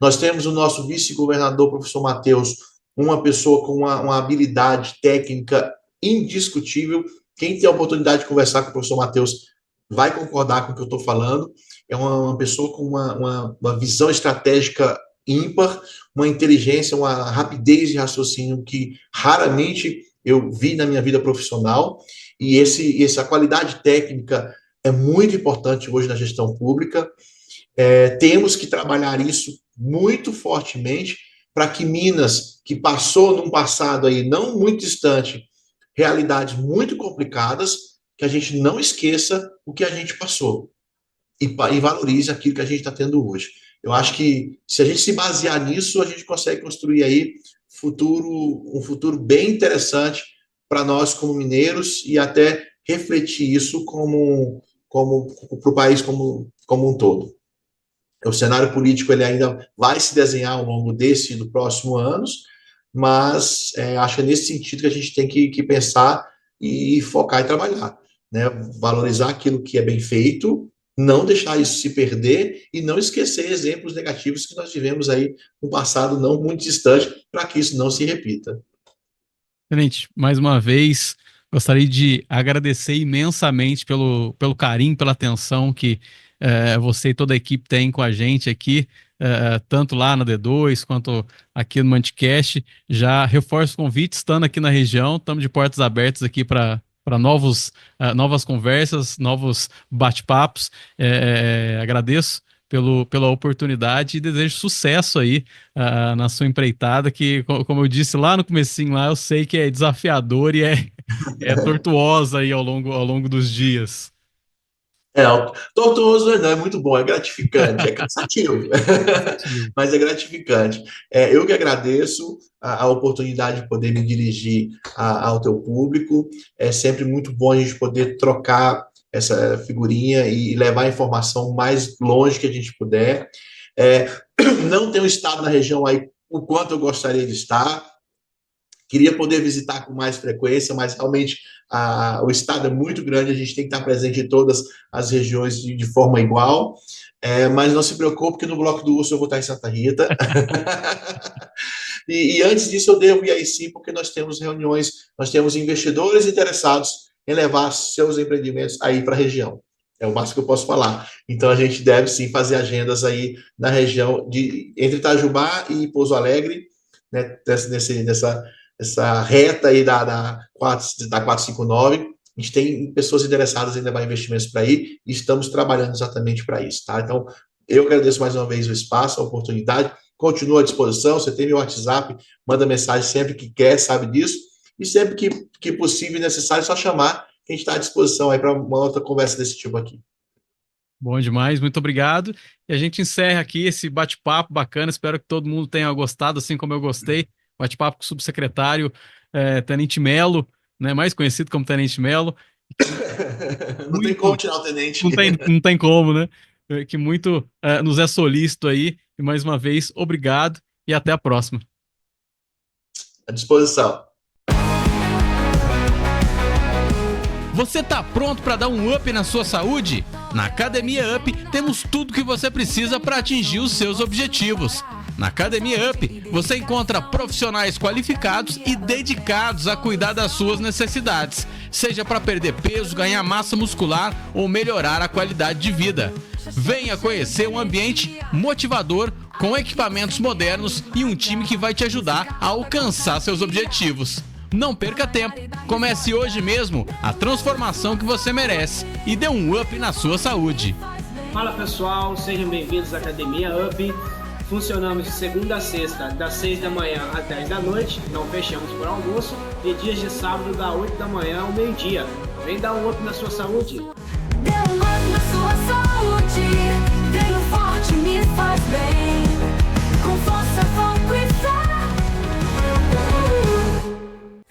Nós temos o nosso vice-governador, professor Matheus, uma pessoa com uma habilidade técnica indiscutível. Quem tem a oportunidade de conversar com o professor Matheus vai concordar com o que eu estou falando. É uma pessoa com uma visão estratégica ímpar, uma inteligência, uma rapidez de raciocínio que raramente eu vi na minha vida profissional. E essa qualidade técnica é muito importante hoje na gestão pública. Temos que trabalhar isso muito fortemente para que Minas, que passou num passado aí não muito distante, realidades muito complicadas, que a gente não esqueça o que a gente passou e valorize aquilo que a gente está tendo hoje. Eu acho que se a gente se basear nisso, a gente consegue construir aí um futuro bem interessante para nós como mineiros e até refletir isso para o país como um todo. O cenário político ele ainda vai se desenhar ao longo desse e do próximo anos, mas acho que é nesse sentido que a gente tem que pensar e focar e trabalhar, né? Valorizar aquilo que é bem feito, não deixar isso se perder e não esquecer exemplos negativos que nós tivemos aí no passado não muito distante, para que isso não se repita. Excelente. Mais uma vez, gostaria de agradecer imensamente pelo carinho, pela atenção que você e toda a equipe tem com a gente aqui, tanto lá na D2 quanto aqui no Manticast. Já reforço o convite, estando aqui na região, estamos de portas abertas aqui para novas conversas, novos bate-papos. Agradeço pela oportunidade e desejo sucesso aí na sua empreitada, que, como eu disse lá no comecinho, lá, eu sei que é desafiador e é tortuosa aí ao longo dos dias. Tortuoso não é muito bom, é gratificante, é cansativo, mas é gratificante. Eu que agradeço a oportunidade de poder me dirigir ao teu público. É sempre muito bom a gente poder trocar essa figurinha e levar a informação mais longe que a gente puder. Não tenho estado na região aí o quanto eu gostaria de estar. Queria poder visitar com mais frequência, mas realmente o estado é muito grande, a gente tem que estar presente em todas as regiões de forma igual. Mas não se preocupe que no Bloco do Urso eu vou estar em Santa Rita. E antes disso eu devo ir aí sim, porque nós temos reuniões, nós temos investidores interessados em levar seus empreendimentos aí para a região. É o máximo que eu posso falar. Então a gente deve sim fazer agendas aí na região entre Itajubá e Pouso Alegre, né, nessa reta aí da 459, a gente tem pessoas interessadas em levar investimentos para aí e estamos trabalhando exatamente para isso, tá? Então, eu agradeço mais uma vez o espaço, a oportunidade, continuo à disposição, você tem meu WhatsApp, manda mensagem sempre que quer, sabe disso, e sempre que possível e necessário, é só chamar, que a gente está à disposição aí para uma outra conversa desse tipo aqui. Bom demais, muito obrigado. E a gente encerra aqui esse bate-papo bacana, espero que todo mundo tenha gostado, assim como eu gostei. Bate-papo com o subsecretário Tenente Melo, né, mais conhecido como Tenente Melo. Não tem como tirar o tenente. Não tem como, né? Que muito nos é solícito aí. E mais uma vez, obrigado e até a próxima. À disposição. Você tá pronto para dar um up na sua saúde? Na Academia Up temos tudo que você precisa para atingir os seus objetivos. Na Academia Up, você encontra profissionais qualificados e dedicados a cuidar das suas necessidades, seja para perder peso, ganhar massa muscular ou melhorar a qualidade de vida. Venha conhecer um ambiente motivador, com equipamentos modernos e um time que vai te ajudar a alcançar seus objetivos. Não perca tempo, comece hoje mesmo a transformação que você merece e dê um up na sua saúde. Fala pessoal, sejam bem-vindos à Academia Up. Funcionamos de segunda a sexta, das 6 da manhã às 10 da noite, não fechamos por almoço, e dias de sábado, das 8 da manhã ao meio-dia. Vem dar um up na sua saúde. Dê um up na sua saúde. Treino forte me faz bem. Com força, foco e fé.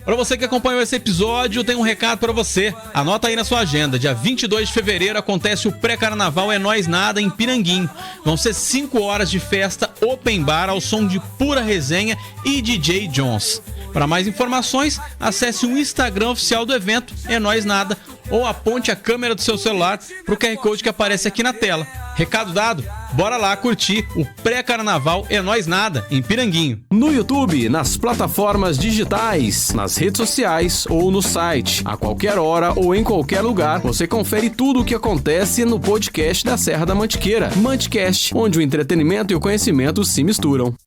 Para você que acompanhou esse episódio, tem um recado para você. Anota aí na sua agenda. Dia 22 de fevereiro acontece o pré-carnaval É Nós Nada em Piranguinho. Vão ser 5 horas de festa open bar ao som de pura resenha e DJ Jones. Para mais informações, acesse o Instagram oficial do evento É Nós Nada ou aponte a câmera do seu celular para o QR Code que aparece aqui na tela. Recado dado? Bora lá curtir o pré-carnaval É Nós Nada em Piranguinho. No YouTube, nas plataformas digitais, nas redes sociais ou no site. A qualquer hora ou em qualquer lugar, você confere tudo o que acontece no podcast da Serra da Mantiqueira. Manticast, onde o entretenimento e o conhecimento se misturam.